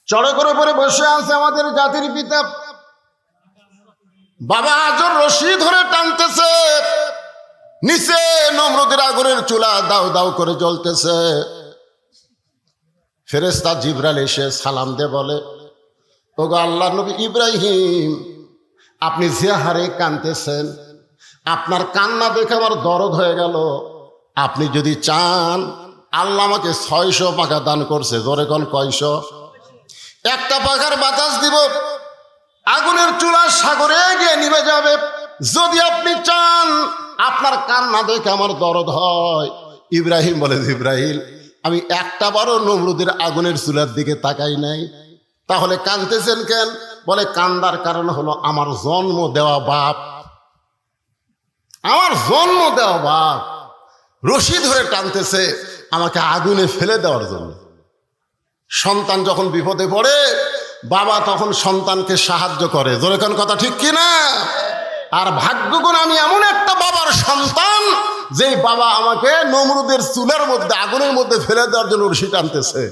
চড়ে করে পরে বসে আছে আমাদের জাতির পিতা বাবা আজর রশি ধরে টানতেছে, নিচে নমরুদের আগুনের চুলা দাউ দাউ করে জ্বলতেছে। ফেরেশতা জিবরাইল এসে সালাম দিয়ে বলে, ওগো আল্লাহর নবী ইব্রাহিম, আপনি যে হারে কাঁদতেছেন, আপনার কান্না দেখে আমার দরদ হয়ে গেল। আপনি যদি চান, আল্লাহ আমাকে 600 পাখা দান করছে। জোরে কোন কয়শো? একটা পাখার বাতাস দিব, আগুনের চুলা সাগরে গিয়ে নিভে যাবে। যদি আপনি চান, আপনার কান্না দেখে আমার দরদ হয়। ইব্রাহিম বলে, জিবরাইল, আমি একটা বারও নমরুদের আগুনের চুলার দিকে তাকাই নাই। তাহলে কাঁদতেছেন কেন? বলে, কান্দার কারণ হলো আমার জন্ম দেওয়া বাপ, আমার জন্ম দেওয়া বাপ রশি ধরে টানতেছে আমাকে আগুনে ফেলে দেওয়ার জন্য। সন্তান যখন বিপদে পড়ে, বাবা তখন সন্তানকে সাহায্য করে। জোরে কোন কথা ঠিক কিনা? আর ভাগ্যগুণ আমি এমন একটা বাবার সন্তান, যেই বাবা আমাকে নমরুদের চুলের মধ্যে, আগুনের মধ্যে ফেলে দেওয়ার জন্য রশি টানতেছে।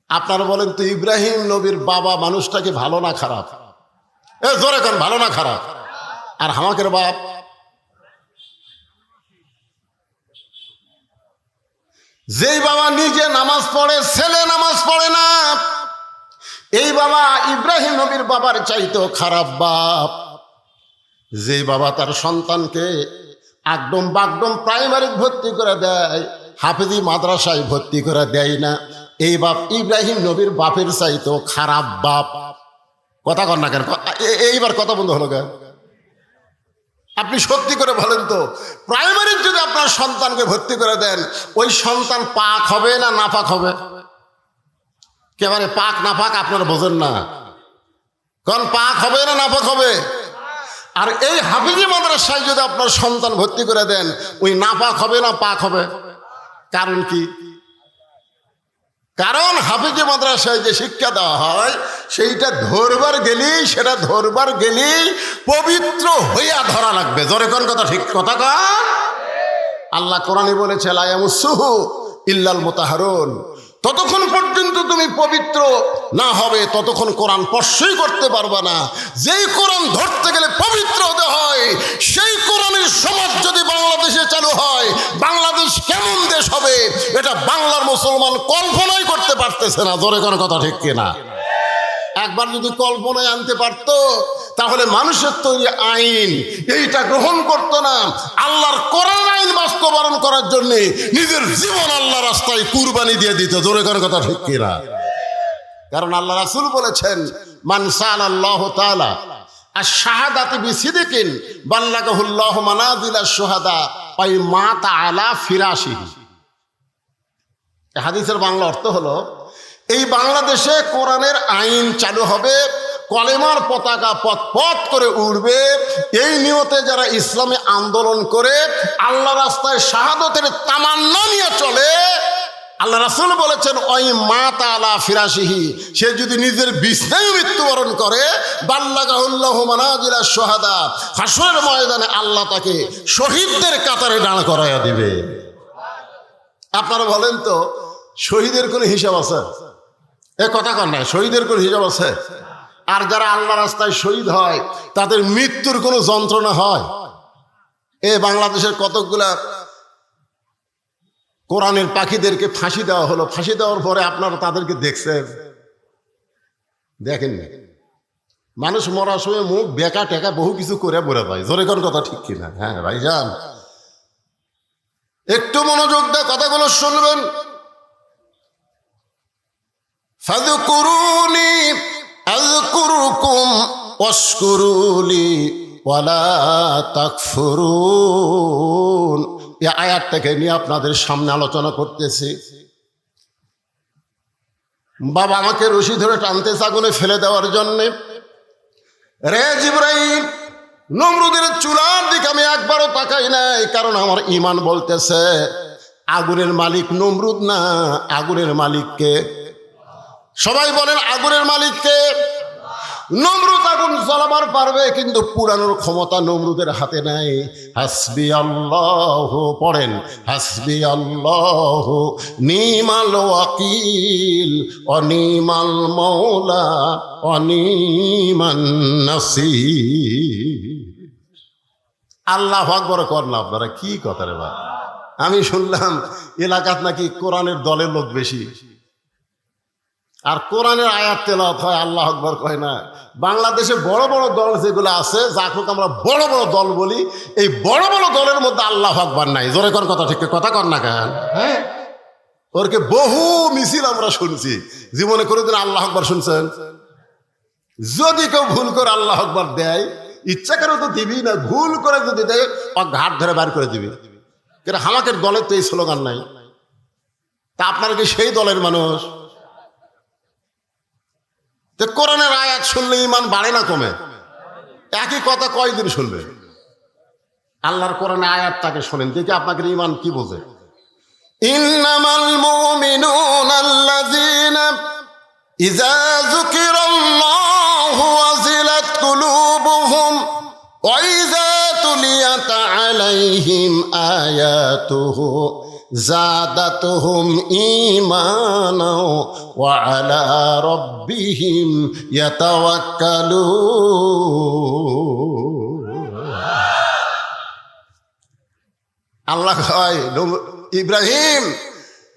আপনারা বলেন তো, ইব্রাহিম নবীর বাবা মানুষটাকে ভালো না খারাপ? জোরে কোন, ভালো না খারাপ? আর আমাকের বাপ, যেই বাবা নিজে নামাজ পড়ে, ছেলে নামাজ পড়ে না, এই বাবা ইব্রাহিম নবীর বাবার চাইতেও খারাপ বাপ। যেই বাবা তার সন্তানকে একদম বাগডম প্রাইমারি ভর্তি করে দেয়, হাফেজি মাদ্রাসায় ভর্তি করে দেয় না, এই বাপ ইব্রাহিম নবীর বাপের চাইতেও খারাপ বাপ। কথা কর না কেন? এইবার কথা বন্ধ হলো কেন? আপনি সত্যি করে বলেন তো, প্রাইমারি যদি আপনার সন্তানকে ভর্তি করে দেন, ওই সন্তান পাক হবে না নাপাক হবে? কেবারে পাক না পাক আপনারা বোঝেন না। কারণ পাক হবে না নাপাক হবে? আর এই হাফিজি মাদ্রাসায় যদি আপনার সন্তান ভর্তি করে দেন, ওই নাপাক হবে না পাক হবে? কারণ কি? কারণ হাফিজি মাদ্রাসায় যে শিক্ষা দেওয়া হয়, সেইটা ধরবার গেলেই পবিত্র হইয়া ধরা লাগবে। জোরে কোন কথা ঠিক? কথা কন। আল্লাহ কোরআনে বলেছে, লা ইয়ামাসসুহু ইল্লাল মুতাহহারুন। ততক্ষণ পর্যন্ত তুমি পবিত্র না হবে, ততক্ষণ কোরআন স্পর্শই করতে পারবে না। যেই কোরআন ধরতে গেলে পবিত্র হতে হয়, সেই কোরআনের সমাজ যদি বাংলাদেশে চালু হয়, বাংলাদেশ কেমন দেশ হবে এটা বাংলার মুসলমান কল্পনাই করতে পারতেছে না। জোরে কোন কথা ঠিক কিনা? একবার যদি কল্পনায় আনতে পারত, তাহলে মানুষের তৈরি আইন এইটা গ্রহণ করতো না। আল্লাহর কোরআন আইন বাস্তবায়ন করার জন্য নিজের জীবন আল্লাহ রাস্তায় কুরবানি দিয়ে দিত। জোরে কোন কথা ঠিক কিনা? কারণ আল্লাহ রাসূল বলেছেন, মান সাআলাল্লাহু তাআলা আশ-শাহাদাতি বিসিদকিন বাল্লাগাহুল্লাহু মানাজিলাশ শুহাদা ওয়াই মাতা আলা ফিরাশিহি। এই হাদিসের বাংলা অর্থ হলো, এই বাংলাদেশে কোরআনের আইন চালু হবে, কলেমার পতাকা পথ করে উড়বে, এই নিয়তে যারা ইসলামী আন্দোলন করে আল্লাহ রাস্তায় শাহাদতের তামান্না নিয়ে চলে, আল্লাহ রাসূল বলেছেন, ওই মাতা আলা ফিরাশিহি, সে যদি নিজের বিছনায় মৃত্যুবরণ করে, বাল্লাগাহুল্লাহু মানাজিলাশ শুহাদা, হাসরের ময়দানে আল্লাহ তাকে শহীদদের কাতারে দাঁড় করাইয়া দিবে। আপনারা বলেন তো, শহীদের কোনো হিসাব আছে? এ কথা কন না, শহীদের কোনো হিসাব আছে? আর যারা আল্লাহ রাস্তায় শহীদ হয়, তাদের মৃত্যুর কোনো যন্ত্রণা হয়? এ বাংলাদেশের কতকগুলা কোরআনের পাখিদেরকে ফাঁসি দেওয়া হলো, ফাঁসি দেওয়ার পরে আপনারা তাদেরকে দেখছেন? দেখেননি? মানুষ মরার সময় মুখ বেকা টেকা বহু কিছু করে বলে ভাই। জোরে কোন কথা ঠিক কিনা? হ্যাঁ ভাইজান, একটু মনোযোগ দিয়ে কথাগুলো শুনবেন। ফাযকুরুনি আযকুরুকুম ওয়াশকুরুলি ওয়ালা তাকফুরুন। এই আয়াতটাকে নিয়ে আপনাদের সামনে আলোচনা করতেছি। বাবা আমাকে রশি ধরে টানতেছে আগুনে ফেলে দেওয়ার জন্যে। রে জিবরাইল, নমরুদের চুলার দিকে আমি একবারও তাকাই নাই, কারণ আমার ঈমান বলতেছে আগুনের মালিক নমরুদ না, আগুনের মালিককে। সবাই বলেন, আগুনের মালিককে। নমরুদ আগুন জ্বালাবার পারবে, কিন্তু পুরানোর ক্ষমতা নমরুদের হাতে নাই। হাসবি আল্লাহ পড়েন, হাসবি আল্লাহ নিমাল ওয়াকিল অনিমাল মৌলা অনিমান নাসির। আল্লাহু আকবার কর না আপনারা, কি কথা রে ভাই? আমি শুনলাম এলাকাত নাকি কোরআনের দলের লোক বেশি, আর কোরআনের আয়াত তেলাওয়াত হয়, আল্লাহু আকবার কয় না। বাংলাদেশে বড় বড় দল যেগুলো আছে, যাকে আমরা বড় বড় দল বলি, এই বড় বড় দলের মধ্যে আল্লাহু আকবার নাই। জোরে কোন কথা, ঠিক কথা কর না কেন? হ্যাঁ, ওরকে বহু মিছিল আমরা শুনছি, জীবনে কোনোদিন আল্লাহু আকবার শুনছেন? যদি কেউ ভুল করে আল্লাহু আকবার দেয়, ইচ্ছা করে তো দিবি না, ভুল করে যদি দেয় ও ঘাট ধরে বার করে দিবি। কিন্তু আমাদের দলের তো এই স্লোগান নাই। তা আপনারা কি সেই দলের মানুষ? কোরআনের আয়াত শুনলে ইমান বাড়ে না কমে? একই কথা কয়দিন শুনবে? আল্লাহর কোরআনের আয়াতটাকে শোনেন, দেখি আপনাদের ইমান কি বোঝে। ইন্নামাল মুমিনুনা আল্লাযীনা ইযা যুকিরাল্লাহু ওয়াজিলাত কুলুবুহুম ওয়া ইযা তুলিয়াত আলাইহিম আয়াতুহু জাদাতুহুম ঈমানা ওয়া আলা রাব্বিহিম ইয়াতাওয়াক্কালুন। আল্লাহ কয়, ইব্রাহিম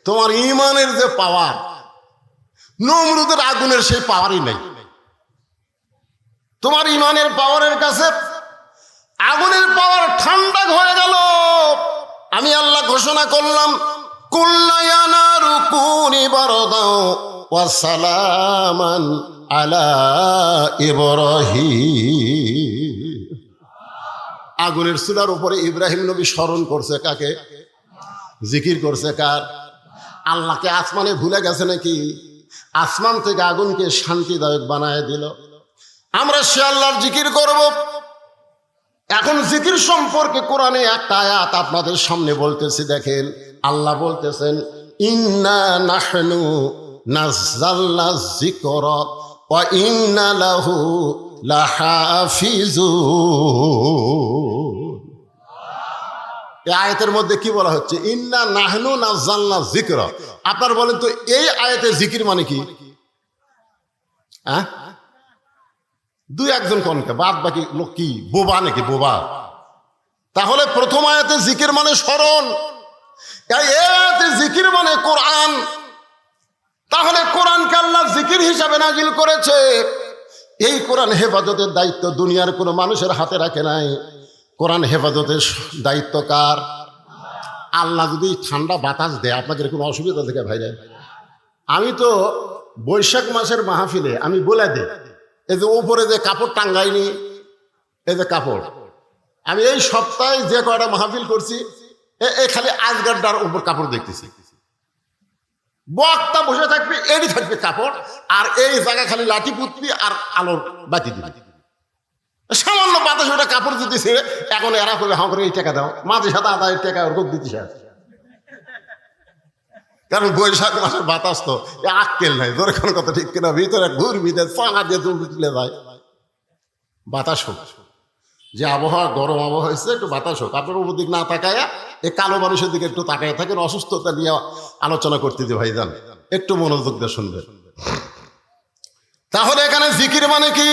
তোমার ঈমানের যে পাওয়ার, নমরুদের আগুনের সেই পাওয়ারই নেই। তোমার ঈমানের পাওয়ারের কাছে আগুনের পাওয়ার ঠান্ডা হয়ে গেল। আমি আল্লাহ ঘোষণা করলাম, কুল্লা ইয়া নারু কুনি বারদান ওয়া সালামান আলা ইব্রাহিম। আগুনের চুলার উপরে ইব্রাহিম নবী স্মরণ করছে কাকে? জিকির করছে কার? আল্লাহকে। আসমানে ভুলে গেছে নাকি? আসমান থেকে আগুনকে শান্তিদায়ক বানায় দিল। আমরা সে আল্লাহর জিকির করব। এখন জিকির সম্পর্কে কোরআনে একটা আয়াত আপনাদের সামনে বলতেছি, দেখেন। আল্লাহ বলতেছেন, ইন্না নাহনু নাযালনা যিকরা ওয়া ইন্না লাহু লাহাফিজুন। এই আয়াতের মধ্যে কি বলা হচ্ছে? ইন্না নাহনু নাযালনা যিকরা। আপনারা বলেন তো, এই আয়াতে জিকির মানে কি? হ্যাঁ, দুই একজন কনকে, বাদ বাকি লোক কি বোবা নাকি? বোবা? তাহলে প্রথম আয়াতে জিকির মানে স্মরণ, এই আয়াতে জিকির মানে কোরআন। তাহলে কোরআনকে আল্লাহ জিকির হিসাবে নাজিল করেছে। এই কোরআন হেফাজতের দায়িত্ব দুনিয়ার কোনো মানুষের হাতে রাখে নাই। কোরআন হেফাজতের দায়িত্ব কার? আল্লাহ যদি ঠান্ডা বাতাস দেয়, আপনাদের কোনো অসুবিধা থেকে ভাইরা? আমি তো বৈশাখ মাসের মাহফিলে আমি বলে দিই, এই যে উপরে যে কাপড় টাঙ্গাইনি, এই যে কাপড়, আমি এই সপ্তাহে যে কয়টা মাহফিল করছি, এই খালি আজগারটার উপর কাপড় দেখতেছি। বক্তা বসে থাকবে, এরই থাকবে কাপড়, আর এই জায়গা খালি লাঠি পুতবি আর আলোর বাতি দিবি। সামান্য বাতাস ওটা কাপড় দিতেছে। এখন এরা করবে, হাঁ করে এই টাকা দাও, মাঝে সাথে আদায়ের টাকা ওর দিতেছে। কারণ বৈশাখ মাসের বাতাস তো আক্কেল নাই, ধরে কোনো কথা ঠিক কিনা, ভিতরে ঘুরবি চাঙা দিয়ে তুলে যায়। বাতাস হোক, যে আবহাওয়া গরম আবহাওয়া হয়েছে, একটু বাতাস হোক। আপনার উপর দিক না তাকায় এই কালো মানুষের দিকে একটু তাকায় থাকেন। অসুস্থতা নিয়ে আলোচনা করতে যে ভাইজান, একটু মনোযোগ দিয়ে শুনবে। তাহলে এখানে জিকির মানে কি?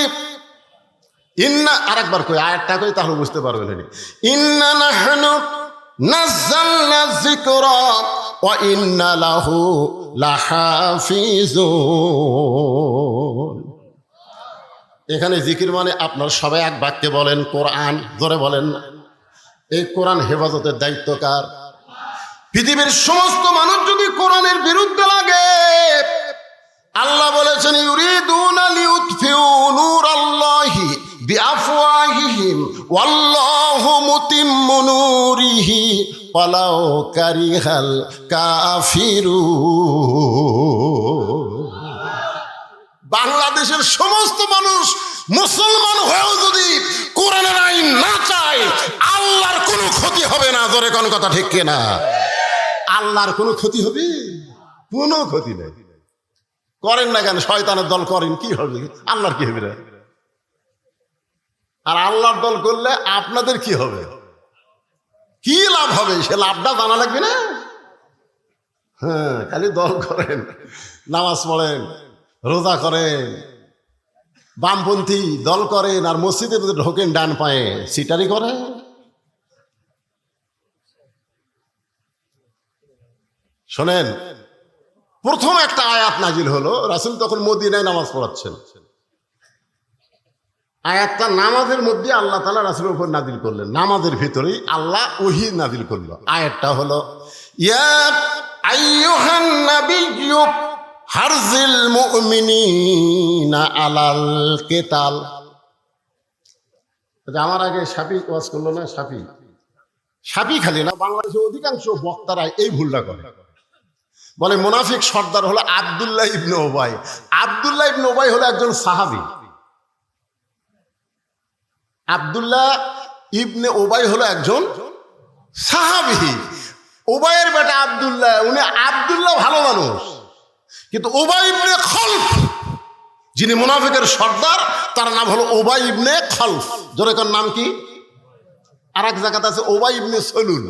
ইন্না, আরেকবার কই, আরেকটা কই, তাহলে বুঝতে পারবেন। ইন্না নাহনু নাযালনা যিকরা ওয়া ইন্না লাহু লাহাফিজুন। এখানে জিকির মানে আপনার সবাই এক বাক্যে বলেন কোরআন, জোরে বলেন না। এই কোরআন হেফাজতের দায়িত্ব কার? পৃথিবীর সমস্ত মানুষ যদি কোরআনের বিরুদ্ধে লাগে, আল্লাহ বলেছেন, ইউরিদুনা লিউতফিউ নূরাল্লাহি বিআফওয়াহিহিম ওয়াল্লাহু মুতিম্মু নূরিহি ওয়ালাউ কারিহাল কাফিরুন। বাংলাদেশের সমস্ত মানুষ মুসলমান হয়েও যদি কোরআনের আইন না চায়, আল্লাহর কোনো ক্ষতি হবে না। জোরে কোন কথা ঠিক কিনা? আল্লাহর কোনো ক্ষতি হবে? কোনো ক্ষতি নেই। করেন না কেন? শয়তানের দল করেন, কি হবে? আল্লাহর কি হবে? আর আল্লাহর দল করলে আপনাদের কি হবে, কি লাভ হবে, সে লাভটা জানা লাগবে না। হ্যাঁ, খালি দল করেন, নামাজ পড়েন, রোজা করেন, বামপন্থী দল করেন, আর মসজিদে ঢোকেন ডান পায়ে, সিটারি করেন। শোনেন, প্রথম একটা আয়াত নাজিল হলো, রাসূল তখন মদিনায় নামাজ পড়াচ্ছেন। আয়াতটা নামাজের মধ্যে আল্লাহ তাআলা রাসূলের উপর নাজিল করলেন, নামাজের ভিতরেই আল্লাহ ওহী নাজিল করলো। আয়াতটা হলো, ইয়া আইয়ুহান নাবিয়্যু হারজিল মুমিনিনা আলাল কিতাল। আমার আগে সাফি ওয়াজ করলো না, সাফি খালি না, বাংলাদেশের অধিকাংশ বক্তারা এই ভুলটা করে, বলে মুনাফিক সর্দার হলো আব্দুল্লাহ ইবনে উবাই। আব্দুল্লাহ ইবনে উবাই হলো একজন সাহাবী। আব্দুল্লাহ ইবনে উবাই হলো একজন সাহাবী। উবাইয়ের বেটা আব্দুল্লাহ, উনি আব্দুল্লাহ ভালো মানুষ, কিন্তু উবাই ইবনে খলফ যিনি মুনাফিকের সর্দার, তার নাম হলো উবাই ইবনে খলফ। জোরে কোন নাম কি? আর এক জায়গাতে আছে উবাই ইবনে সলুল।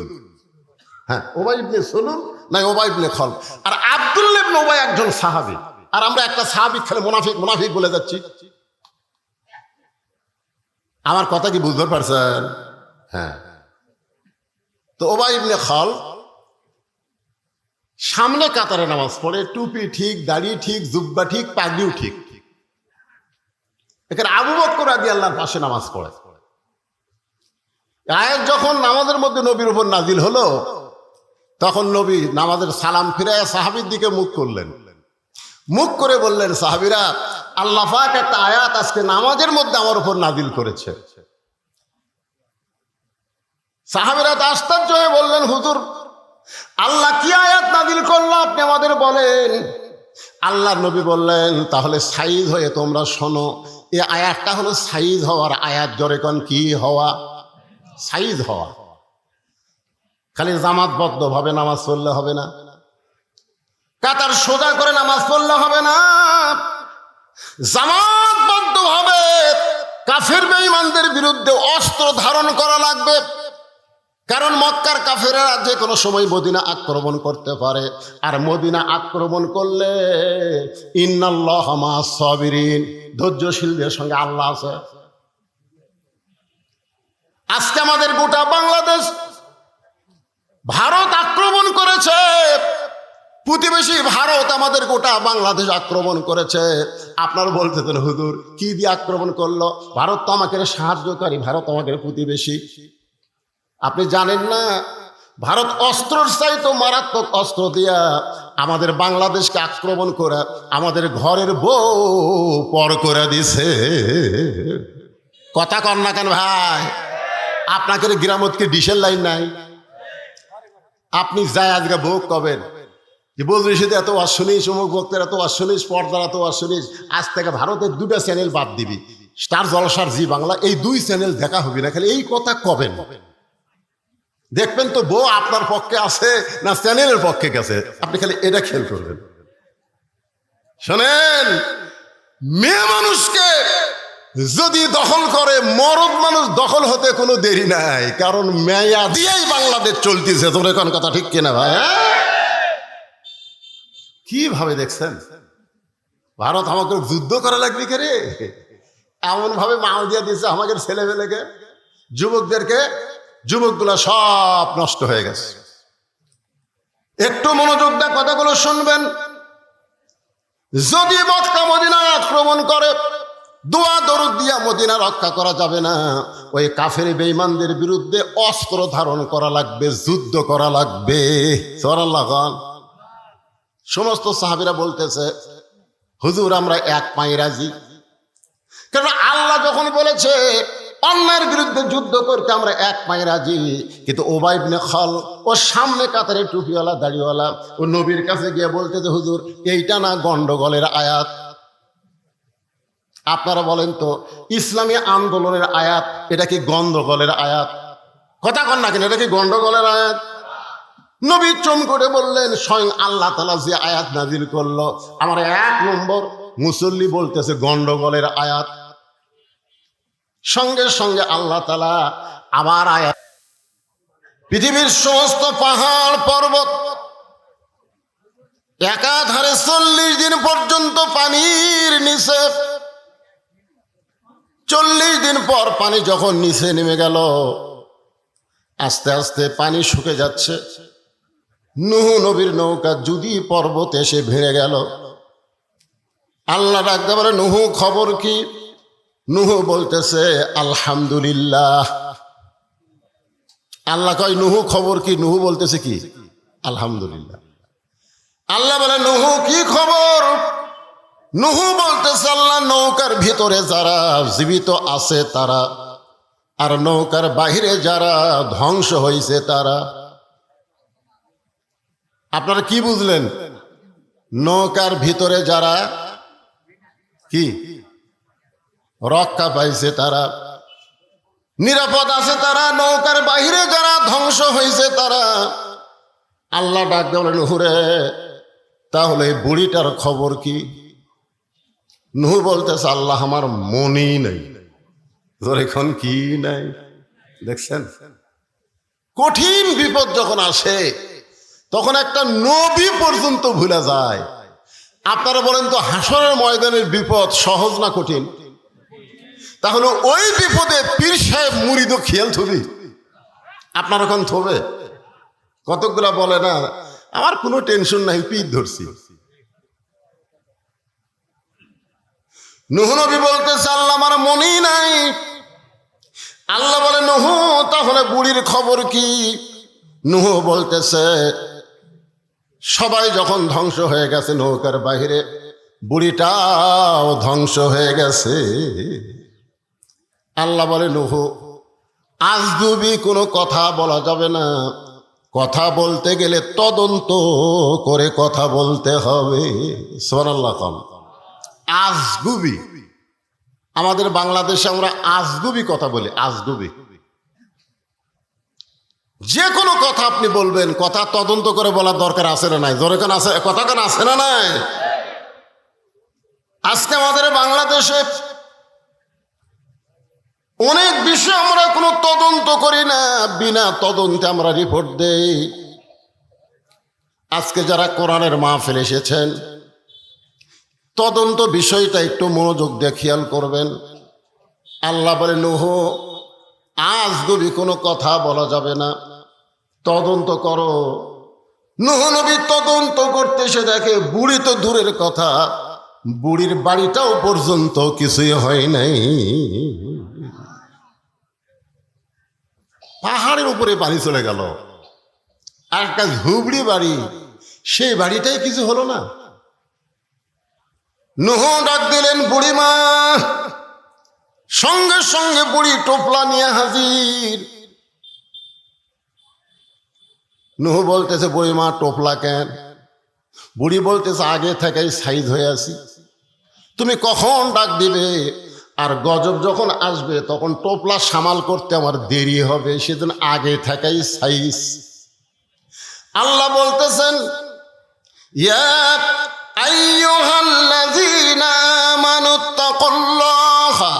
হ্যাঁ, উবাই ইবনে সলুল না উবাই ইবনে খলফ। আর আব্দুল্লাহ ইবনে উবাই একজন সাহাবী। আর আমরা একটা সাহাবী খেলে মুনাফিক মুনাফিক বলে যাচ্ছি। আমার কথা কি বুঝতে পারছেন? হ্যাঁ, তো উবাই ইবনে খলফ সামনে কাতারে নামাজ পড়ে, টুপি ঠিক, দাড়ি ঠিক, জুব্বা ঠিক, পাগড়িও ঠিক। এখানে আবু বকর রাদিয়াল্লাহু পাশে নামাজ পড়ে। আয়াত যখন নামাজের মধ্যে নবীর উপর নাজিল হলো, তখন নবী নামাজের সালাম ফিরায় সাহাবীর দিকে মুখ করলেন, মুখ করে বললেন, সাহাবীরা, আল্লাহ পাক একটা আয়াত আজকে নামাজের মধ্যে আমার উপর নাজিল করেছে। সাহাবীরা তো আশ্চর্য হয়ে বললেন, হুজুর, আল্লাহ কি আয়াত নাজিল করলো আপনি আমাদের বলেন। আল্লাহর নবী বললেন, তাহলে সাইজ হয়ে তোমরা শোনো, এই আয়াতটা হলো সাইজ হওয়ার আয়াত। জোরে কোন কি হওয়া? সাইজ হওয়া। খালি জামাতবদ্ধ ভাবে নামাজ পড়লে হবে না, কাতার সোজা করে নামাজ পড়লে হবে না, জামাতবদ্ধ ভাবে কাফের বেঈমানদের বিরুদ্ধে অস্ত্র ধারণ করা লাগবে। কারণ মক্কার কাফেররা যে কোনো সময় মদিনা আক্রমণ করতে পারে, আর মদিনা আক্রমণ করলে ইন্নাল্লাহা মা'আস সাবিরিন, ধৈর্যশীলদের সঙ্গে আল্লাহ আছে। আজকে আমাদের গোটা বাংলাদেশ ভারত আক্রমণ করেছে, প্রতিবেশী ভারত আমাদের গোটা বাংলাদেশ আক্রমণ করেছে। আপনারা বলতেছেন, হুজুর কি দিয়ে আক্রমণ করলো? ভারত তো আমাকে সাহায্যকারী, ভারত আমাকে প্রতিবেশী। আপনি জানেন না, ভারত অস্ত্রের চাইতে মারাত্মক অস্ত্র দিয়া আমাদের বাংলাদেশকে আক্রমণ করে আমাদের ঘরের বউ পর করে দিছে। কথা কন না কেন ভাই? আপনাকে গ্রামতকে ডিশের লাইন নাই? আপনি যাই আজকে বউ কবেন যে বলছিস এত ওয়াজ শুনিস, অমুক বক্তের এত ওয়াজ শুনিস, পর্দার এত ওয়াজ শুনিস, আজ থেকে ভারতের দুটা চ্যানেল বাদ দিবি, স্টার জলসার জি বাংলা, এই দুই চ্যানেল দেখা হবে না। খালি এই কথা কবেন, দেখবেন তো বউ আপনার পক্ষে আছে না চ্যানেলের পক্ষে গেছে। আপনি খালি এটা খেয়াল করবেন। শোনেন, মেয়ে মানুষকে যদি দখল করে, মরদ মানুষ দখল হতে কোনো দেরি নাই, কারণ মেয়া দিয়েই বাংলাদেশ চলতেছে। তোর এখন কথা ঠিক কিনা ভাই? কিভাবে দেখছেন? ভারত আমাকে যুদ্ধ করা লাগবে কে রে? এমন ভাবে মাল দিয়ে দিচ্ছে আমাদের ছেলেমেয়েকে, যুবকদেরকে, যুবকগুলা সব নষ্ট হয়ে গেছে। একটু মনোযোগ দিয়ে কথাগুলো শুনবেন। যদি মক্কা মদিনা আক্রমণ করে, দোয়া দরুদ দিয়া মদিনা রক্ষা করা যাবে না। ওই কাফের বেঈমানদের বিরুদ্ধে অস্ত্র ধারণ করা লাগবে, যুদ্ধ করা লাগবে। সুবহানাল্লাহ। সমস্ত সাহাবীরা বলতেছে, হুজুর আমরা এক পায়ে রাজি। কারণ আল্লাহ যখন বলেছে অন্যায়ের বিরুদ্ধে যুদ্ধ করতে আমরা এক পায়ে রাজি। কিন্তু উবাই ইবনে খলফ, ও সামনে কাতারে টুপিওয়ালা দাড়িওয়ালা, ও নবীর কাছে গিয়ে বলতেছে, হুজুর এইটা না গন্ডগোলের আয়াত। আপনারা বলেন তো, ইসলামী আন্দোলনের আয়াত এটা কি গন্ডগোলের আয়াত? কথা কন না কেন, এটা কি গন্ডগোলের আয়াত? নবী চম করে বললেন, স্বয়ং আল্লাহ তাআলা যে আয়াত নাজিল করলো, আমার এক নম্বর মুসল্লি বলতেছে গন্ডগোলের আয়াত। সঙ্গে সঙ্গে আল্লাহ তাআলা আবার আয়াত, পৃথিবীর সমস্ত পাহাড় পর্বত একাধারে 40 দিন পর্যন্ত পানির নিচে, 40 দিন পর পানি যখন নিচে নেমে গেল, আস্তে আস্তে পানি শুকে যাচ্ছে। নূহ নবীর নৌকা যদি পর্বতে এসে ভিড়ে গেল। আল্লাহ ডাকতে পারে, নূহ খবর কি? নূহ বলতেছে আলহামদুলিল্লাহ। আল্লাহ কয় নূহ খবর কি? নূহ বলতেছে কি? আলহামদুলিল্লাহ। আল্লাহ বলে নূহ কি খবর? নূহ বলতেছে আল্লাহ, নৌকার ভিতরে যারা জীবিত আছে তারা, আর নৌকার বাহিরে যারা ধ্বংস হয়েছে তারা। আপনারা কি বুঝলেন? নৌকার ভিতরে যারা কি রক্ষা পাইছে তারা, নিরাপদ আছে তারা, নৌকার বাহিরে যারা ধ্বংস হয়েছে তারা। আল্লাহ ডাক বলেন নূহরে, তাহলে এই বুড়িটার খবর কি? নূহ বলতেছে আল্লাহ আমার মনই নেই। এখন কি নাই? দেখছেন, কঠিন বিপদ যখন আসে তখন একটা নবী পর্যন্ত ভুলে যায়। আপনারা বলেন তো, হাসরের ময়দানের বিপদ সহজ না কঠিন? তাহলে ওই বিপদে পীর সাহেব মুরিদও খেয়াল থবি? আপনার এখন থবে? কতকগুলা বলে না, আমার কোনো টেনশন নাই, পীর ধরছি। নূহ নবী বলতেছে আল্লাহ আমার মনই নাই। আল্লাহ বলে নূহ তাহলে বুড়ির খবর কি? নূহ বলতেছে সবাই যখন ধ্বংস হয়ে গেছে নৌকার বাহিরে, বুড়িটাও ধ্বংস হয়ে গেছে। আল্লাহ বলে নূহ আজগুবি কোনো কথা বলা যাবে না, কথা বলতে গেলে তদন্ত করে কথা বলতে হবে। সুবহানাল্লাহ। কম আজগুবি, আমাদের বাংলাদেশে আমরা আজগুবি কথা বলি। আজগুবি যে কোনো কথা আপনি বলবেন, কথা তদন্ত করে বলার দরকার আছে না নাই? জোরে কান আছে, কথা কান আছে না নাই? আজকে আমাদের বাংলাদেশে অনেক বিষয় আমরা কোনো তদন্ত করি না, বিনা তদন্তে আমরা রিপোর্ট দেই। আজকে যারা কোরআনের মাহফিল এসেছেন, তদন্ত বিষয়টা একটু মনোযোগ দিয়ে খেয়াল করবেন। আল্লাহ বলে নূহ আজগুবি কোনো কথা বলা যাবে না, তদন্ত করো। নূহ নবী তদন্ত করতে এসে দেখে বুড়ি তো দূরের কথা, বুড়ির বাড়িটাও পর্যন্ত কিছুই হয় নাই। পাহাড়ের উপরে পানি চলে গেল, আর একটা ঝুবড়ি বাড়ি, সেই বাড়িটাই কিছু হলো না। নূহ ডাক দিলেন বুড়িমা, সঙ্গে সঙ্গে বুড়ি টোপলা নিয়ে হাজির। নূহ বলতেছে বুড়িমা টোপলা কেন? বুড়ি বলতেছে আগে থেকেই সাইজ হয়ে আছি, তুমি কখন ডাক দিবে আর গজব যখন আসবে তখন টোপলা সামাল করতে আমার দেরি হবে, সেজন্য আগে থেকেই সাইজ। আল্লাহ বলতেছেন ইয়া আইয়ুহাল্লাযীনা আমানুত্তাকুল্লাহা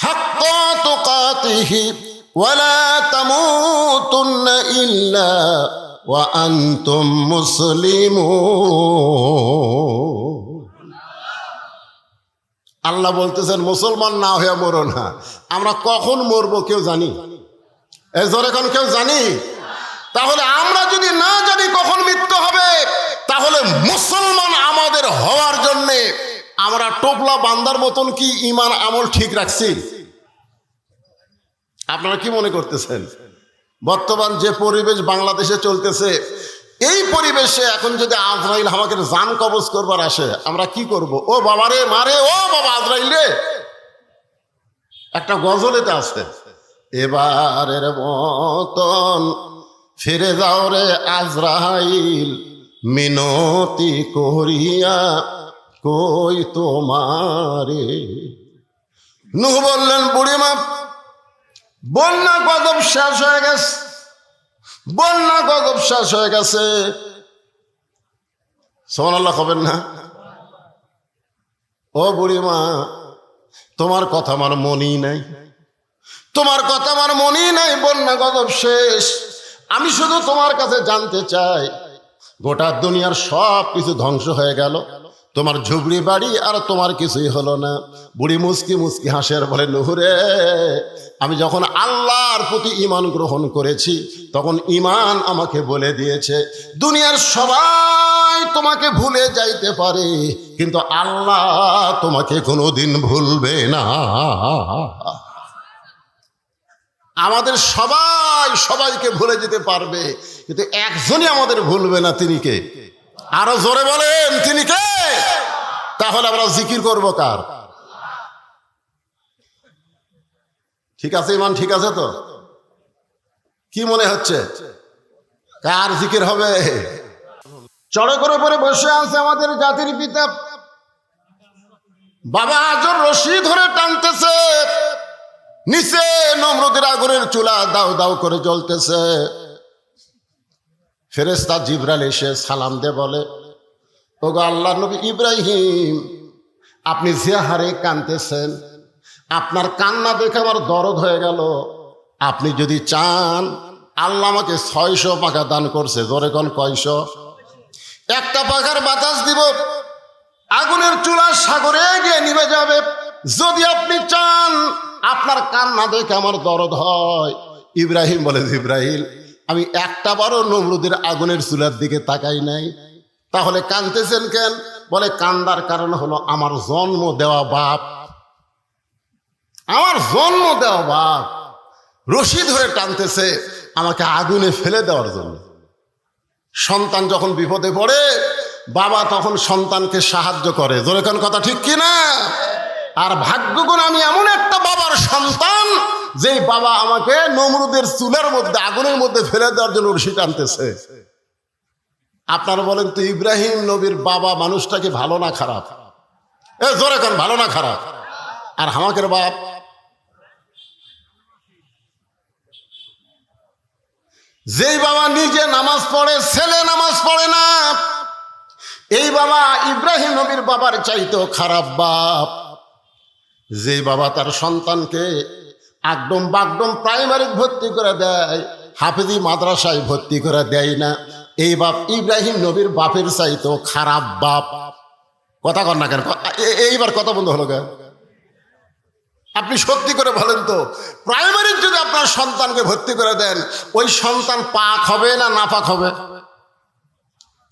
হাক্কা তুকাতিহি ওয়া লা তামুতুন্না ইল্লা ওয়া আনতুম মুসলিমুন। আল্লাহ বলতেছেন মুসলমান না হয়ে মরো না। আমরা কখন মরবো কেউ জানি? এই জোরে এখন কেউ জানি? তাহলে আমরা যদি না জানি কখন মৃত্যু হবে, তাহলে মুসলমান আমাদের হওয়ার জন্যে আমরা টোপলা বান্দার মতন কি ঈমান আমল ঠিক রাখছি? আপনারা কি মনে করতেছেন? বর্তমান যে পরিবেশ বাংলাদেশে চলতেছে, এই পরিবেশে এখন যদি আজরাইল আমাকে জান কবজ করবার আসে, আমরা কি করব? ও বাবা রে মারে, ও বাবা আজরাইল রে। একটা গজলেতে আছে, এবারের মতন ফিরে যাও রে আজরাইল, মিনতি করিয়া কই তোমারে। নূহ বললেন বুড়িমা বন্যা গজব শেষ হয়ে গেছে, বন্যা গজব শেষ হয়ে গেছে। সুবহানাল্লাহ হবেন না? ও বুড়িমা তোমার কথা আমার মনেই নাই, তোমার কথা আমার মনেই নাই, বন্যা গজব শেষ। আমি শুধু তোমার কাছে জানতে চাই, গোটা দুনিয়ার সব কিছু ধ্বংস হয়ে গেল, তোমার ঝুবড়ি বাড়ি আর তোমার কিছুই হলো না। বুড়ি মুস্কি মুস্কি হাসের বলে, নুহুরে, আমি যখন আল্লাহর প্রতি ঈমান গ্রহণ করেছি তখন ঈমান আমাকে বলে দিয়েছে দুনিয়ার সবাই তোমাকে ভুলে যাইতে পারে, কিন্তু আল্লাহ তোমাকে কোনোদিন ভুলবে না। আমাদের সবাই সবাইকে ভুলে যেতে পারবে, কিন্তু একজনই আমাদের ভুলবে না। তিনি কে? আরো জোরে বলেন, তিনি কে? তাহলে আমরা জিকির করব কার? ঠিক আছে ইমান, ঠিক আছে তো? কি মনে হচ্ছে কার জিকির হবে? চড়ে করে পরে বসে আছে আমাদের জাতির পিতা বাবা আজর, রশি ধরে টানতেছে, নিচে নমরুদের আগুনের চুলা দাও দাও করে জ্বলতেছে। ফেরেশতা জিবরাইল এসে সালাম দিয়ে বলে, ওগো আল্লাহর নবী ইব্রাহিম, আপনি যে হারে কাঁদতেছেন, আপনার কান্না দেখে আমার দরদ হয়ে গেল। আপনি যদি চান, আল্লাহ আমাকে 600 পাখা দান করছে। জোরে কোন কয়শো? একটা পাখার বাতাস দিব, আগুনের চুলা সাগরে গিয়ে নিভে যাবে। যদি আপনি চান, আপনার কান্না দেখে আমার দরদ হয়। ইব্রাহিম বলে, জিবরাইল, আমি একটা বারও নমরুদের আগুনের চুলার দিকে তাকাই নাই। তাহলে কাঁদতেছেন কেন? বলে, কান্দার কারণ হলো আমার জন্ম দেওয়া বাপ, আমার জন্ম দেওয়া বাপ রশি ধরে টানতেছে আমাকে আগুনে ফেলে দেওয়ার জন্য। সন্তান যখন বিপদে পড়ে, বাবা তখন সন্তানকে সাহায্য করে। জোরে কোন কথা ঠিক কিনা? আর ভাগ্যগুণ আমি এমন একটা বাবার সন্তান, যেই বাবা আমাকে নমরুদের চুলার মধ্যে, আগুনের মধ্যে ফেলে দেওয়ার জন্য রশি টানতেছে। আপনারা বলেন তো, ইব্রাহিম নবীর বাবা মানুষটাকে ভালো না খারাপ? জোরে কোন, ভালো না খারাপ? আর আমাকের বাপ, যেই বাবা নিজে নামাজ পড়ে, ছেলে নামাজ পড়ে না, এই বাবা ইব্রাহিম নবীর বাবার চাইতেও খারাপ বাপ। যেই বাবা তার সন্তানকে একদম বাগডম প্রাইমারি ভর্তি করে দেয়, হাফেজি মাদ্রাসায় ভর্তি করে দেয় না, এই বাপ ইব্রাহিম নবীর বাপের চাইতেও খারাপ বাপ। কথা কন না কেন? এইবার কথা বন্ধ হলো কেন? আপনি সত্যি করে বলেন তো, প্রাইমারির যদি আপনার সন্তানকে ভর্তি করে দেন, ওই সন্তান পাক হবে না নাপাক হবে?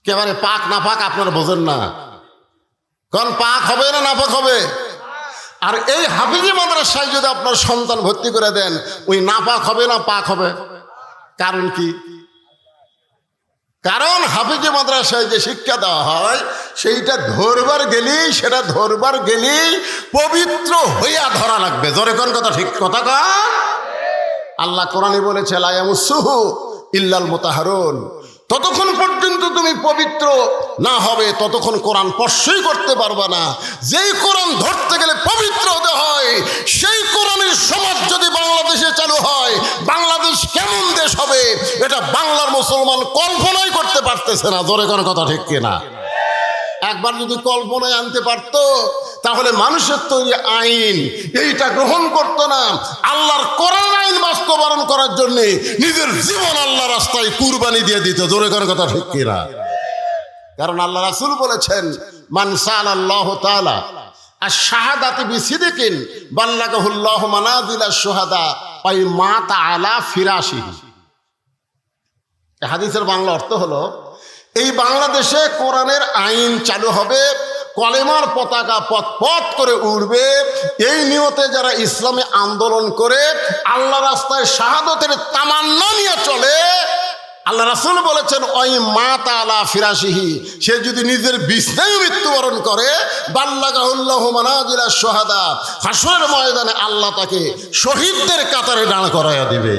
কেবারে পাক না পাক আপনারা বোঝেন না। কারণ পাক হবে না নাপাক হবে? আর এই হাফিজি মাদ্রাসায় যদি আপনার সন্তান ভর্তি করে দেন, ওই নাপাক হবে না পাক হবে? কারণ কি? কারণ হাফিজি মাদ্রাসায় যে শিক্ষা দেওয়া হয়, সেইটা ধরবার গেলেই পবিত্র হইয়া ধরা লাগবে। জোরে কোন কথা ঠিক? কথা কন। আল্লাহ কোরআনে বলেছে, লা ইয়ামুসসুহু ইল্লাল মুতাহহারুন। ততক্ষণ পর্যন্ত তুমি পবিত্র না হবে, ততক্ষণ কোরআন স্পর্শই করতে পারবা না। যেই কোরআন ধরতে গেলে পবিত্র হতে হয়, সেই কোরআনের সমাজ যদি বাংলাদেশে চালু হয়, বাংলাদেশ কেমন দেশ হবে এটা বাংলার মুসলমান কল্পনাই করতে পারতেছে না। জোরে কোন কথা ঠিক কিনা? একবার যদি কল্পনায় আনতে পারত, তাহলে মানুষের তৈরি আইন এইটা গ্রহণ করতো না। আল্লাহর কোরআন আইন বাস্তবায়ন করার জন্য নিজের জীবন আল্লাহ রাস্তায় কুরবানি দিয়ে দিত। জোরে করে কথা ঠিক কিনা? কারণ আল্লাহ রাসূল বলেছেন, মান সাআলাল্লাহু তাআলা আশ-শাহাদাতি বিসিদকিন বাল্লাগাহুল্লাহু মানাজিলাশ শুহাদা ওয়া মাতা আলা ফিরাশিহি। এই হাদিসের বাংলা অর্থ হলো, এই বাংলাদেশে কোরআনের আইন চালু হবে, কলেমার পতাকা পথ পথ করে উড়বে, এই নিয়তে যারা ইসলামে আন্দোলন করে আল্লাহ রাস্তায় শাহাদতের তামান্না নিয়ে চলে, আল্লাহ রাসূল বলেছেন, ওই মাতা আলা ফিরাশিহি, সে যদি নিজের বিছানায় মৃত্যুবরণ করে, বাল্লাগাহুল্লাহু মানাজিলাশ শুহাদা, হাসরের ময়দানে আল্লাহ তাকে শহীদদের কাতারে দাঁড় করাইয়া দিবে।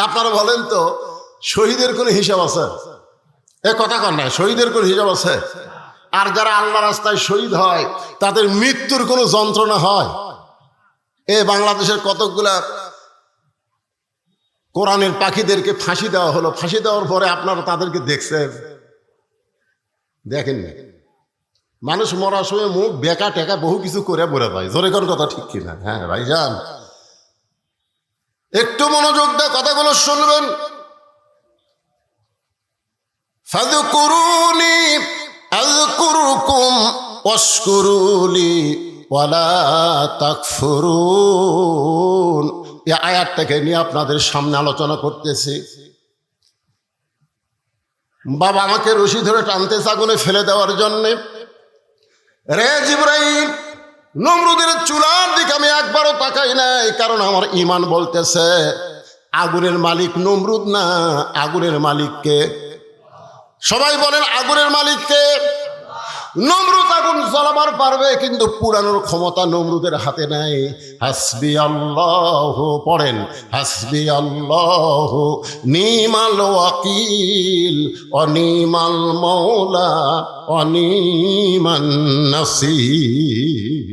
আপনারা বলেন তো, শহীদের কোনো হিসাব আছে? এ কথা কন না, শহীদের কোনো হিসাব আছে? আর যারা আল্লাহ রাস্তায় শহীদ হয়, তাদের মৃত্যুর কোনো যন্ত্রণা হয়? বাংলাদেশের কতকগুলা কোরআনের পাখিদেরকে ফাঁসি দেওয়া হলো, ফাঁসি দেওয়ার পরে আপনারা তাদেরকে দেখছেন? দেখেননি? মানুষ মরার সময় মুখ বেকা টেকা বহু কিছু করে বলে ভাই। জোরে কোন কথা ঠিক কিনা? হ্যাঁ ভাইজান, একটু মনোযোগ দিয়ে কথাগুলো শুনবেন। ফাযকুরুনি আযকুরকুম ওয়াশকুরুলি ওয়ালা তাকফুরুন। এই আয়াতটাকে নিয়ে আপনাদের সামনে আলোচনা করতেছি। বাবা আমাকে রশি ধরে টানতেছে আগুনে ফেলে দেওয়ার জন্যে। রে জিবরাইল, নমরুদের চুলার দিকে আমি একবারও তাকাই নাই, কারণ আমার ঈমান বলতেছে আগুনের মালিক নমরুদ না, আগুনের মালিককে। সবাই বলেন আগুনের মালিককে। নমরুদ আগুন জ্বালাবার পারবে, কিন্তু পুরানোর ক্ষমতা নমরুদের হাতে নাই। হাসবি আল্লাহ, পড়েন হাসবি আল্লাহ নিমাল ওয়াকিল অনিমাল মৌলা অনিমান নাসির।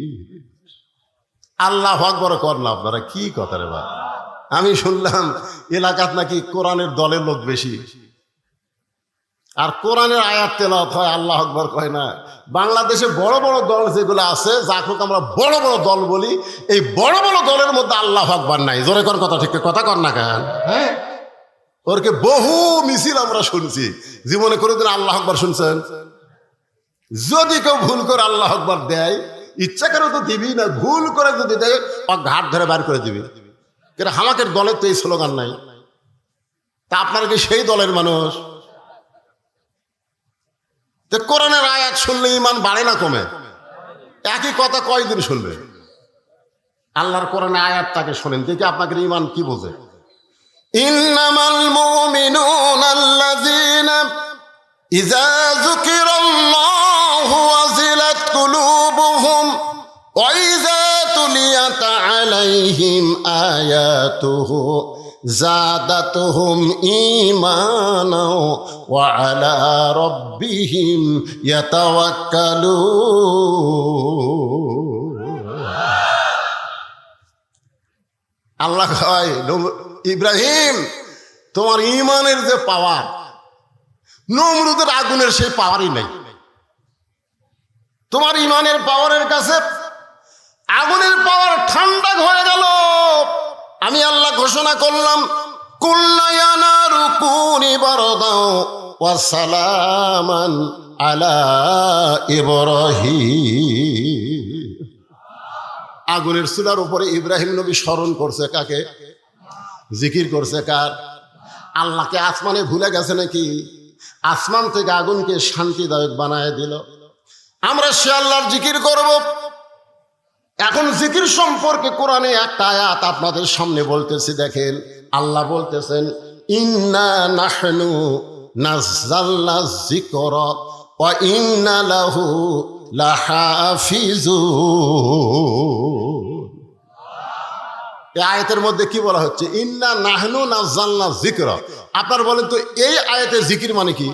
আল্লাহু আকবার কর না আপনারা, কি কথা রে ভাই? আমি শুনলাম এলাকাত নাকি কোরআনের দলের লোক বেশি, আর কোরআনের আয়াত তেলাওয়াত হয়, আল্লাহু আকবার কয় না। বাংলাদেশে বড় বড় দল যেগুলো আছে, যাকে আমরা বড় বড় দল বলি, এই বড় বড় দলের মধ্যে আল্লাহু আকবার নাই। জোরে কোন কথা, ঠিক কথা কর না কেন? হ্যাঁ, ওরকে বহু মিছিল আমরা শুনছি, জীবনে কোনোদিন আল্লাহু আকবার শুনছেন? যদি কেউ ভুল করে আল্লাহু আকবার দেয়, ইচ্ছা করে তো দিবি না, ভুল করে যদি দেয় ঘাট ধরে বার করে দিবি। কিন্তু আমাদের দলের তো এই স্লোগান নাই। তা আপনারা কি সেই দলের মানুষ? কোরআনের আয়াত শুনলে ঈমান বাড়ে না কমে? একই কথা কয়দিন শুনবে? আল্লাহর কোরআনের আয়াতটাকে শোনেন, দেখি আপনাকে ঈমান কি বোঝে। ইন্নামাল মুমিনুনা আল্লাযীনা ইযা যুকিরাল্লাহু ওয়াজিলাত কুলুবুহুম ওয়া ইযা তুলিয়াত আলাইহিম আয়াতুহু জাদাতুহুম ঈমানা ওয়া আলা রাব্বিহিম ইয়াতাওয়াক্কালুন। আল্লাহ কয়, ইব্রাহিম তোমার ঈমানের যে পাওয়ার, নমরুদের আগুনের সেই পাওয়ারই নাই। তোমার ঈমানের পাওয়ারের কাছে আগুনের পাওয়ার ঠান্ডা হয়ে গেল। আমি আল্লাহ ঘোষণা করলাম, কুল্লা ইয়া নারু কুনি বারদাও ওয়া সালামান আলা ইব্রাহিম। আগুনের চুলার উপরে ইব্রাহিম নবী স্মরণ করছে কাকে? জিকির করছে কার? আল্লাহকে। আসমানে ভুলে গেছে নাকি? আসমান থেকে আগুনকে শান্তিদায়ক বানায় দিল। আমরা সে আল্লাহর জিকির করব। এখন জিকির সম্পর্কে কোরআনে একটা আয়াত আপনাদের সামনে বলতেছি, দেখেন। আল্লাহ বলতেছেন, ইন্না নাহনু নাযালনা যিকরা ওয়া ইন্না লাহু লাহাফিজুন। এই আয়াতের মধ্যে কি বলা হচ্ছে? ইন্না নাহনু নাযালনা যিকরা। আপনারা বলেন তো, এই আয়াতে জিকির মানে কি?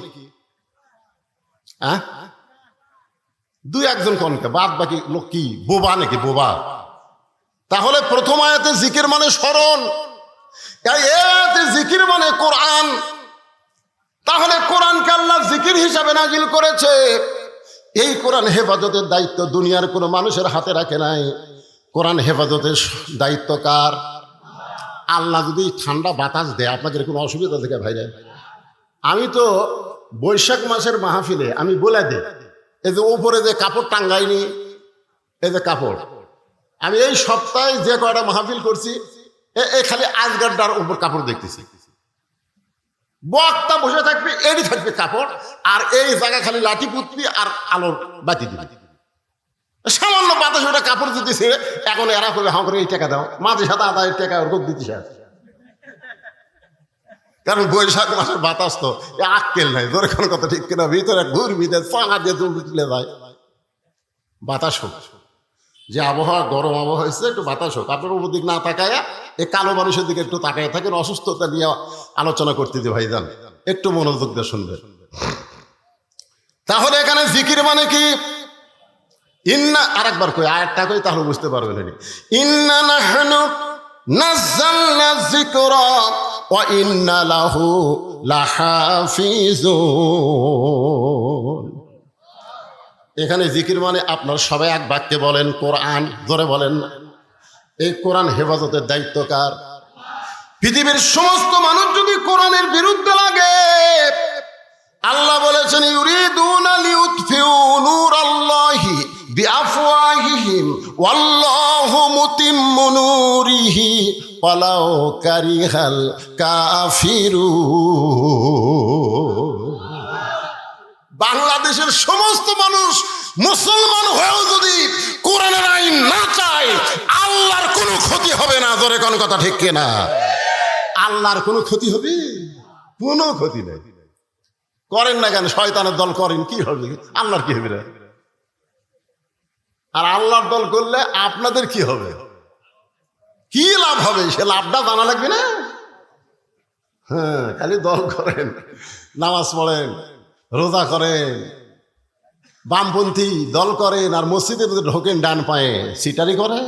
হ্যাঁ, দুই একজন কনকে, বাদ বাকি লোক কি বোবা নাকি? বোবা। তাহলে প্রথম আয়াতে জিকির মানে স্মরণ, এই আয়াতে জিকির মানে কোরআন। তাহলে কোরআনকে আল্লাহ জিকির হিসাবে নাজিল করেছে। এই কোরআন হেফাজতের দায়িত্ব দুনিয়ার কোনো মানুষের হাতে রাখে নাই। কোরআন হেফাজতের দায়িত্ব কার? আল্লাহ যদি ঠান্ডা বাতাস দেয়, আপনাদের কোনো অসুবিধা থেকে ভাইরা? আমি তো বৈশাখ মাসের মাহফিলে আমি বলে দিই, এই যে উপরে যে কাপড় টাঙ্গাইনি, এই যে কাপড়, আমি এই সপ্তাহে যে কয়টা মাহফিল করছি, এই খালি আজগারটার উপর কাপড় দেখতেছি। বক্তা বসে থাকবে, এরই থাকবে কাপড়, আর এই জায়গায় খালি লাঠি পুতবি আর আলোর বাতি দিবি। সামান্য বাতাস ওটা কাপড় দিতেছে। এখন এরা করবে, হাঁ করে এই টাকা দাও, মাঝে সাথে আধা টাকা ওর দিতে চায়। কারণ বৈশাখ মাসের বাতাস তো আক্কেল নাই। ধরে কোনো কথা ঠিক কিনা? ভিতরে ঘুরবিতে চাঙা দিয়ে তুলে যায়। বাতাস হোক, যে আবহাওয়া গরম আবহাওয়া হয়েছে, একটু বাতাস হোক। আপনার উপর দিক না তাকায়া এই কালো মানুষের দিকে একটু তাকায় থাকেন। অসুস্থতা নিয়ে আলোচনা করতে দিই ভাইজান, একটু মনোযোগ দিয়ে শুনবেন। তাহলে এখানে জিকির মানে কি? ইন্না, আরেকবার কই আয়াতটা কই, তাহলে বুঝতে পারবেন। ইন্না নাহনু নাযালনা যিকরা ওয়া ইন্না লাহু লাহাফিজুন। এখানে জিকির মানে আপনার সবাই এক বাক্যে বলেন কোরআন, জোরে বলেন। এই কোরআন হেফাজতের দায়িত্ব কার? পৃথিবীর সমস্ত মানুষ যদি কোরআনের বিরুদ্ধে লাগে, আল্লাহ বলেছেন ইউরিদুনা লিউতফিউ নূরাল্লাহি বিআফওয়াহিহিম ওয়াল্লাহু মুতিম্মু নূরিহি ওয়ালাউ কারিহাল কাফিরুন। বাংলাদেশের সমস্ত মানুষ মুসলমান হয়েও যদি কোরআনের আইন না চায়, আল্লাহর কোনো ক্ষতি হবে না। জোরে কোন কথা ঠিক কিনা? আল্লাহর কোনো ক্ষতি হবে? কোনো ক্ষতি নেই। করেন না কেন? শয়তানের দল করেন, কি হবে? আল্লাহর কি হবে? আর আল্লাহর দল করলে আপনাদের কি হবে? কি লাভ হবে? সে লাভটা জানা লাগবে না? হ্যাঁ, খালি দল করেন, নামাজ পড়েন, রোজা করেন, বামপন্থী দল করেন, আর মসজিদে ঢোকেন ডান পায়ে, সিটারি করেন।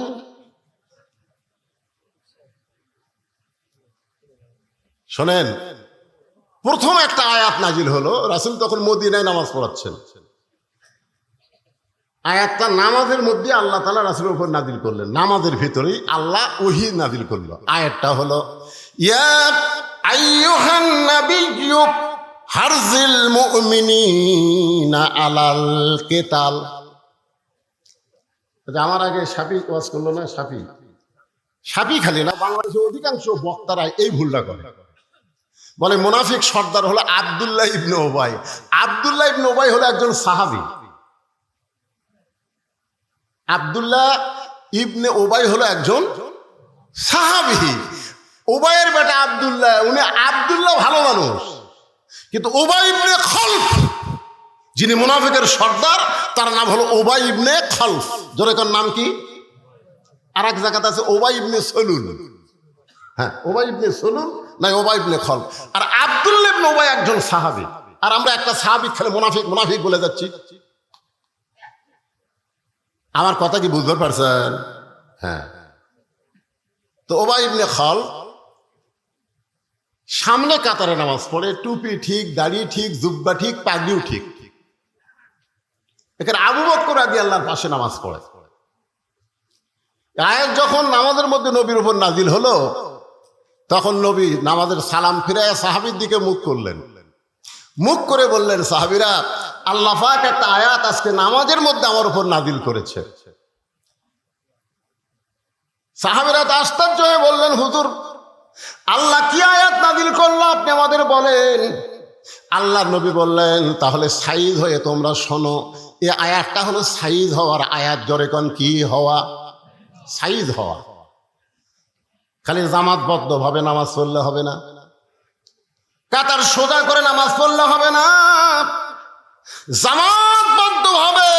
শোনেন, প্রথম একটা আয়াত নাজিল হলো, রাসূল তখন মদিনায় নামাজ পড়াচ্ছেন। আয়াতটা নামাজের মধ্যে আল্লাহ তাআলা রাসূলের উপর নাজিল করলেন, নামাজের ভিতরেই আল্লাহ ওহী নাজিল করলো। আয়াতটা হলো ইয়া আইয়ুহান নাবিয়্যু হারজিল মুমিনিনা আলাল কিতাল। আমার আগে শাফি ওয়াজ করলো না, শাফি খালি না, বাংলাদেশের অধিকাংশ বক্তারা এই ভুলটা করে। বলে মুনাফিক সর্দার হলো আব্দুল্লাহ ইবনে উবাই। আব্দুল্লাহ ইবনে উবাই হলো একজন সাহাবী। আব্দুল্লাহ ইবনে উবাই হলো একজন সাহাবী। উবাইয়ের বেটা আব্দুল্লাহ, উনি আব্দুল্লাহ ভালো মানুষ, কিন্তু উবাই ইবনে খলফ যিনি মুনাফিকের সর্দার, তার নাম হলো উবাই ইবনে খলফ। জোরে কোন নাম কি? আর এক জায়গাতে আছে উবাই ইবনে সলুল। হ্যাঁ, উবাই ইবনে সলুল না, উবাই ইবনে খলফ। আর আব্দুল্লাহ ইবনে উবাই একজন সাহাবী। আর আমরা একটা সাহাবী খেলে মুনাফিক বলে যাচ্ছি। আমার কথা কি বুঝতে পারছেন? হ্যাঁ। তো উবাই ইবনে খলফ সামনে কাতারে নামাজ পড়ে, টুপি ঠিক, দাড়ি ঠিক, জুব্বা ঠিক, পাগড়িও ঠিক। এখানে আবু বকর রাদিয়াল্লাহু পাশে নামাজ পড়ে। আয়াত যখন নামাজের মধ্যে নবীর উপর নাজিল হলো, তখন নবী নামাজের সালাম ফিরায় সাহাবীর দিকে মুখ করলেন, মুখ করে বললেন, সাহাবীরা, আল্লাহ পাক একটা আয়াত আজকে নামাজের মধ্যে আমার উপর নাজিল করেছে। সাহাবীরা আশ্চর্য হয়ে বললেন, হুজুর, আল্লাহ কি আয়াত নাজিল করলো আপনি আমাদের বলেন। আল্লাহ নবী বললেন, তাহলে সাইদ হয়ে তোমরা শোনো, এই আয়াতটা হলো সাইদ হওয়ার আয়াত। জোরে কোন কি হওয়া? সাইদ হওয়া। খালি জামাতবদ্ধ ভাবে নামাজ পড়লে হবে না, কাতার সোজা করে নামাজ পড়লে হবে না, জামাতবদ্ধ ভাবে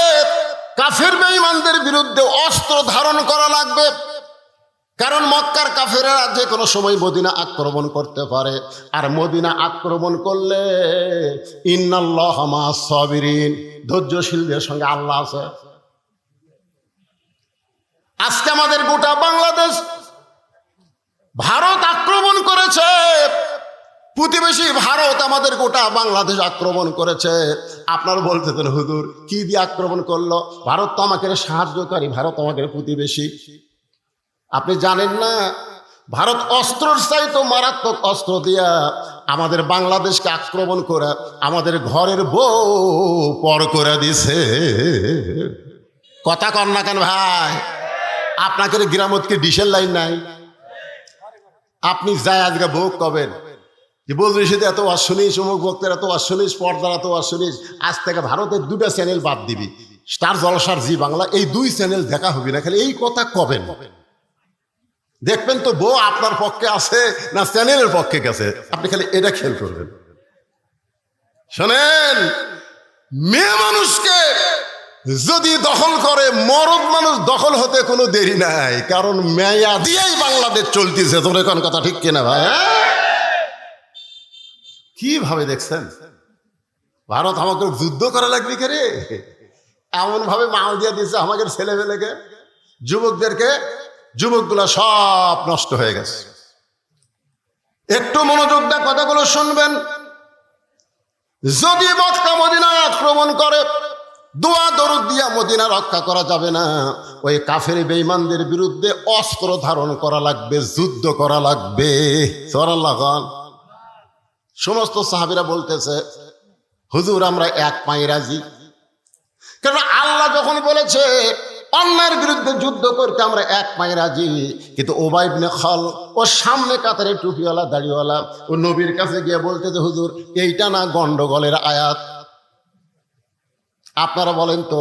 কাফের বেঈমানদের বিরুদ্ধে অস্ত্র ধারণ করা লাগবে। কারণ মক্কার কাফেররা যে কোনো সময় মদিনা আক্রমণ করতে পারে, আর মদিনা আক্রমণ করলে ইন্নাল্লাহা মা'আস সাবিরিন, ধৈর্যশীলদের সঙ্গে আল্লাহ আছে। আজকে আমাদের গোটা বাংলাদেশ ভারত আক্রমণ করেছে, প্রতিবেশী ভারত আমাদের গোটা বাংলাদেশ আক্রমণ করেছে। আপনারা বলতেছেন, হুজুর কি দিয়ে আক্রমণ করলো? ভারত তো আমাকে সাহায্যকারী, ভারত আমাদের প্রতিবেশী। আপনি জানেন না, ভারত অস্ত্রের চাইতে মারাত্মক অস্ত্র দিয়া আমাদের বাংলাদেশকে আক্রমণ করে আমাদের ঘরের বউ পর করে দিছে। কথা কন না কেন ভাই? আপনাকে গ্রামতকে ডিশের লাইন নাই? আপনি যাই আজকে ভোগ কবেন যে বলছিস এত ওয়াজ শুনিস, অমুক ভক্তের এত ওয়াজ শুনিস, পর্দার এত ওয়াজ শুনিস, আজ থেকে ভারতের 2টা চ্যানেল বাদ দিবি, স্টার জলসার জি বাংলা, এই 2 চ্যানেল দেখা হবে না। খালি এই কথা কবেন, দেখবেন তো বউ আপনার পক্ষে আছে না চ্যানেলের পক্ষে গেছে। আপনি খালি এটা খেয়াল করবেন। শোনেন, মেয়ে মানুষকে যদি দখল করে, মরদ মানুষ দখল হতে কোনো দেরি নাই, কারণ মেয়া দিয়েই বাংলাদেশ চলতেছে। তোর এখন কথা ঠিক কিনা ভাই? কিভাবে দেখছেন? ভারত আমাকে যুদ্ধ করা লাগবে কে রে? এমন ভাবে মাল দিয়ে দিচ্ছে আমাদের ছেলেমেয়েকে, যুবকদেরকে, যুবকগুলা সব নষ্ট হয়ে গেছে। একটু মনোযোগ দিয়ে কথাগুলো শুনবেন। যদি মক্কা মদিনা আক্রমণ করে, দোয়া দরুদ দিয়া মদিনা রক্ষা করা যাবে না, ওই কাফের বেঈমানদের বিরুদ্ধে অস্ত্র ধারণ করা লাগবে, যুদ্ধ করা লাগবে। সুবহানাল্লাহ। সমস্ত সাহাবীরা বলতেছে হুজুর আমরা এক পায়ে রাজি, কারণ আল্লাহ যখন বলেছে অন্যায়ের বিরুদ্ধে যুদ্ধ করতে আমরা এক পায়ে রাজি। কিন্তু উবাই ইবনে খালদ ও সামনে কাতারে টুপিওয়ালা দাড়িওয়ালা ও নবীর কাছে গিয়ে বলতেছে হুজুর এইটা না গন্ডগোলের আয়াত। আপনারা বলেন তো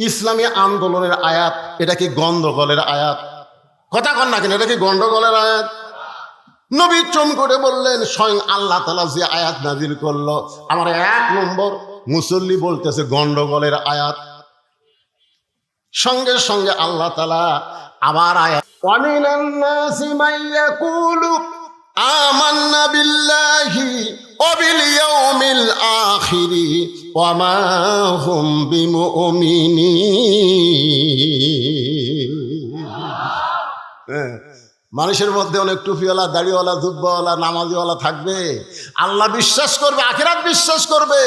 ইসলামী আন্দোলনের আয়াত এটা কি গন্ডগোলের আয়াত? কথা কন না কেন, এটা কি গন্ডগোলের আয়াত? নবী চুম করে বললেন স্বয়ং আল্লাহ তাআলা যে আয়াত নাজিল করলো আমার 1 নম্বর মুসল্লি বলতেছে গন্ডগোলের আয়াত। সঙ্গে সঙ্গে আল্লাহ তাআলা আবার আয়াত ওয়ামিনান নাসি মান ইয়াকুলু আমান্না বিল্লাহি ওয়া বিল ইয়াউমিল আখিরি ওয়া মা হুম বিমুমিনিন। মানুষের মধ্যে অনেক টুপিওয়ালা দাড়িওয়ালা জুব্বাওয়ালা নামাজিওয়ালা থাকবে, আল্লাহ বিশ্বাস করবে, আখিরাত বিশ্বাস করবে।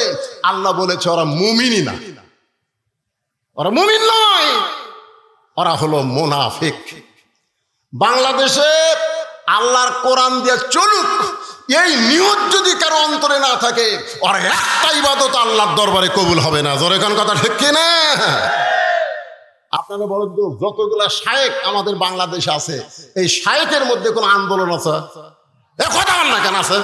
আল্লাহ বলেছে ওরা মুমিনই না, ওরা মুমিন নয়, ওরা হলো মুনাফিক। বাংলাদেশে আল্লাহর কোরআন দিয়ে চলুক এই নিয়ত যদি কারো অন্তরে না থাকে, ওর একটা ইবাদত আল্লাহর দরবারে কবুল হবে না। জোরে কোন কথা ঠিক কিনা? আপনারা বলেন তো যতগুলা শায়েখ আমাদের বাংলাদেশে আছে এই শায়েখের মধ্যে কোন আন্দোলন আছে? কথা বল না কেন আছে?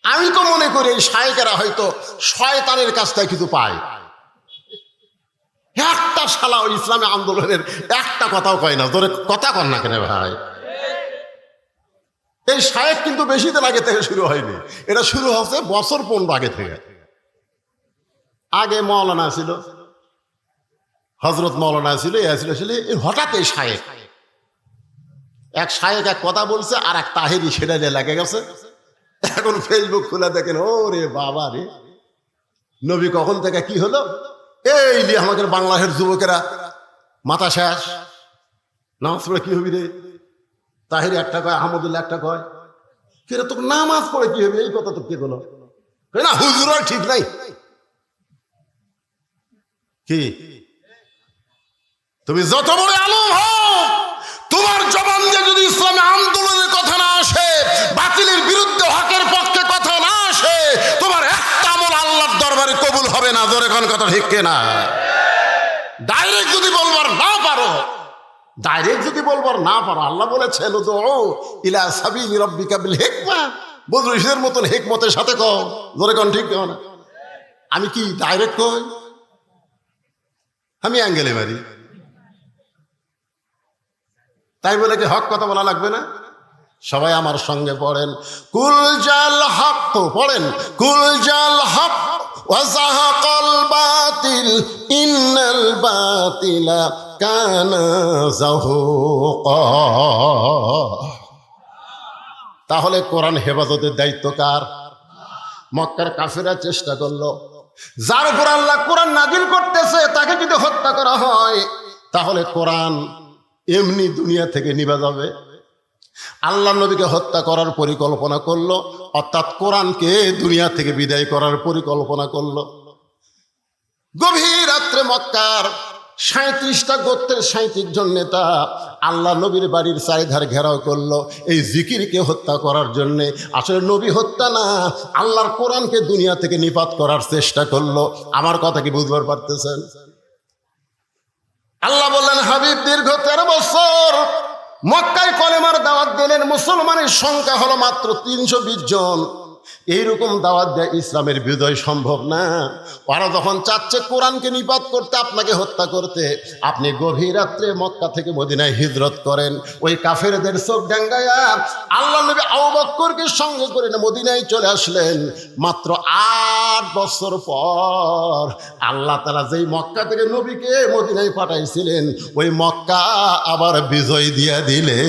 আমি তো মনে করি এই শায়েখেরা হয়তো শয়তানের কাছ থেকে কিছু পায়। একটা শালা ওই ইসলামী আন্দোলনের একটা কথাও কয় না। তোরে কথা কর না কেন ভাই? এই শায়েখ কিন্তু বেশি দিন আগে থেকে শুরু হয়নি, এটা শুরু হচ্ছে বছর 15 আগে থেকে। আগে মাওলানা ছিল, হজরত মাওলানা ছিল, হঠাৎ এই শায়েখ, এক শায়েখ এক কথা বলছে আর এক তাহেরি সেটা নিয়ে লেগে গেছে। এখন ফেসবুক খুলে দেখেন ও রে বাবা রে, নবী কখন থেকে কি হলো, এই নিয়ে আমাদের বাংলাদেশের যুবকেরা মাথা শেষ। নামাজ পড়ে কি হবি রে? তাহেরি একটা কয়, আহমদুল্লাহ একটা কয়, কেন তোকে নামাজ পড়ে কি হবে? এই কথা তো কে বলো না, হুজুর ঠিক নাই কি? তুমি যত বড় আলম হও, তোমার জবান দিয়ে যদি ইসলামী আন্দোলনের কথা না আসে, বাতিলের বিরুদ্ধে হকের পক্ষে কথা না আসে, তোমার একটা আমল আল্লাহর দরবারে কবুল হবে না। জোরে কোন কথা ঠিক কিনা? ডাইরেক্ট যদি বলবার না পারো, আল্লাহ বলেছেন উদউ ইলা সাবিলি রাব্বিকা বিল হিকমা, বদরুশের মতন হিকমতের সাথে কও। জোরে কোন ঠিক না? আমি কি ডাইরেক্ট কই? আমি অ্যাঙ্গেলে মারি, তাই বলে কি হক কথা বলা লাগবে না? সবাই আমার সঙ্গে পড়েন কুল জাল হক, পড়েন কুল জাল হক ওয়া যাহাকাল বাতিল ইন্নাল বাতিলা কানা যাহুকা। তাহলে কোরআন হেফাজতের দায়িত্ব কার? মক্কার কাফেররা চেষ্টা করলো, যার উপর আল্লাহ কোরআন নাজিল করতেছে তাকে যদি হত্যা করা হয় তাহলে কোরআন এমনি দুনিয়া থেকে নিভে যাবে। আল্লাহ নবীকে হত্যা করার পরিকল্পনা করলো, অর্থাৎ কোরআনকে দুনিয়া থেকে বিদায় করার পরিকল্পনা করলো। গভীর রাত্রে মক্কার 37টা গোত্রের 37 জন নেতা আল্লাহ নবীর বাড়ির চারিধার ঘেরাও করলো এই জিকিরকে হত্যা করার জন্যে। আসলে নবী হত্যা না, আল্লাহর কোরআনকে দুনিয়া থেকে নিপাত করার চেষ্টা করলো। আমার কথা কি বুঝবার পারতেছেন? আল্লাহ বললেন হাবিব দীর্ঘ 13 বছর মক্কায় কলেমার দাওয়াত দিলেন, মুসলমানের সংখ্যা হলো মাত্র 320 জন। এইরকম দাওয়াত দেয় ইসলামের বিজয় সম্ভব না। ওরা যখন চাচ্ছে কোরআনকে নিপাত করতে, আপনাকে হত্যা করতে, আপনি গভীর রাত্রে মক্কা থেকে মদিনায় হিজরত করেন। ওই কাফেরদের চোখ ডাঙ্গায়া আল্লাহ নবী আবু বকরকে সঙ্গে করে মদিনায় চলে আসলেন। মাত্র 8 বছর পর আল্লাহ তাআলা যেই মক্কা থেকে নবীকে মদিনায় পাঠাইছিলেন ওই মক্কা আবার বিজয় দিয়া দিলে।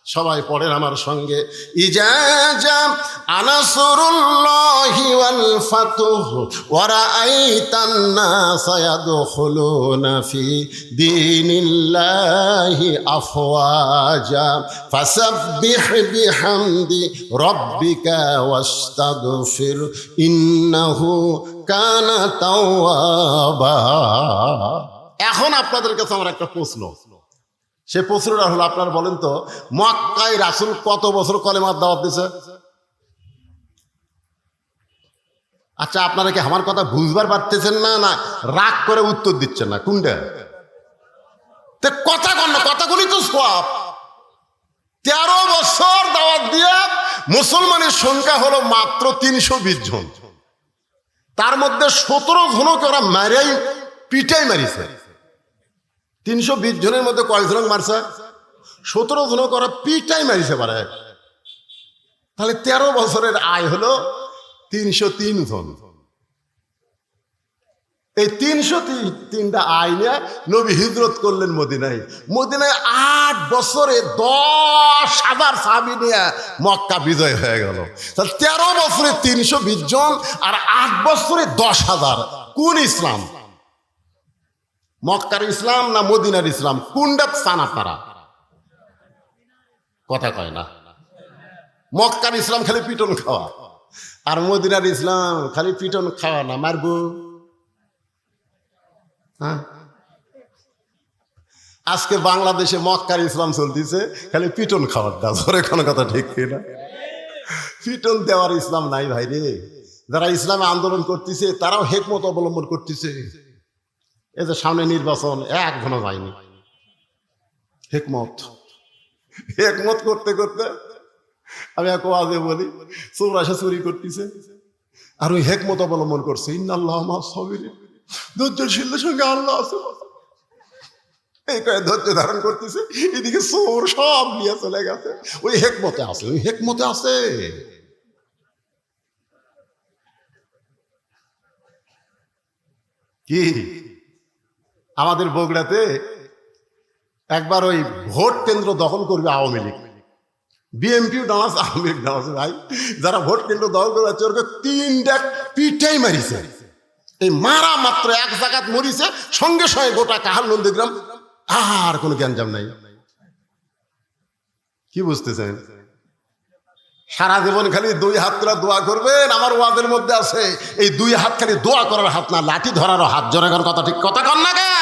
সবাই পড়েন আমার সঙ্গে, ইজা জা আনাসরুল্লাহি ওয়াল ফাতুহ ওয়া রাআইতান নাসা ইয়াদখুলুনা ফি দীনিল্লাহি আফওয়াজা ফাসাব্বিহ বিহামদি রাব্বিকা ওয়াস্তাগফির ইন্নাহু কানা তাওয়াবা। এখন আপনাদের কাছে আমার একটা প্রশ্ন, সে প্রশ্নটা হলো, আপনারা বলেন তো মক্কায় রাসূল কত বছর কলেমার দাওয়াত দিছে? আচ্ছা, আপনারা কি আমার কথা বুঝবার পারতেছেন না, না রাগ করে উত্তর দিচ্ছেন না? কোনটা কথা কন না, কথাগুলি তো সব। 13 বছর দাওয়াত দিয়ে মুসলমানের সংখ্যা হলো মাত্র 320 জন। তার মধ্যে 17 জনকে ওরা মারাই পিটাই মারিছে। 320 জনের মধ্যে কয়জন মারছে? 17 জনকে ওরা পিটাই মারিছে পারে। তাহলে 13 বছরের আয় হলো 303 জন। এই 303টা আয় নিয়ে নবী হিজরত করলেন মদিনায়। মদিনায় 8 বছরে 10,000 সাহাবী নিয়ে মক্কা বিজয় হয়ে গেল। তাহলে 13 বছরে 320 জন আর 8 বছরে 10,000। কোন ইসলাম? মক্কার ইসলাম না মদিনার ইসলাম? কোনটা চান আপনারা? কথা কয় না। মক্কার ইসলাম খালি পিটন খাওয়া, আর মদিনার ইসলাম খালি পিটন খাওয়া না, মারবো। হ্যাঁ, আজকে বাংলাদেশে মক্কার ইসলাম চলতেছে খালি পিটন খাওয়ার দাস। কোনো কথা ঠিক না, পিটন দেওয়ার ইসলাম নাই ভাই রে। যারা ইসলামে আন্দোলন করতেছে তারাও হেকমত অবলম্বন করতেছে। এই যে সামনে নির্বাচন, এক ঘন যায়নি। হেকমত করতে করতে আমি এক ওয়াজে বলি, চৌরাশা চুরি করতেছে আর ওই হেকমত অবলম্বন করছে, ইন্নাল্লাহ মা'আস সাবিরিন, ধৈর্যশীলদের সঙ্গে আল্লাহ আছে। এই কয়ে ধৈর্য ধারণ করতেছে, এদিকে চোর সব নিয়ে চলে গেছে। ওই হেকমতে আছে, ওই হেকমতে আছে। কি আমাদের বগুড়াতে একবার ওই ভোট কেন্দ্র দখল করবে আওয়ামী লীগ, বিএনপিও ডানাস, আওয়ামী লীগ ডানাস। ভাই যারা ভোট কেন্দ্র দখল করবে ওরকে 3টা পিঠাই মারিছে। এই মারা মাত্র এক জায়গাত মরিছে, সঙ্গে সঙ্গে গোটা কাহার নন্দীগ্রাম আর কোনো জ্ঞানজাম নাই। কি বুঝতেছেন? সারা জীবন খালি 2 হাত তোলা দোয়া করবেন। আমার ওয়াজের মধ্যে আছে এই 2 হাত খালি দোয়া করার হাত না, লাঠি ধরারও হাত। জোরে কর কথা, ঠিক কথা কর না কেন?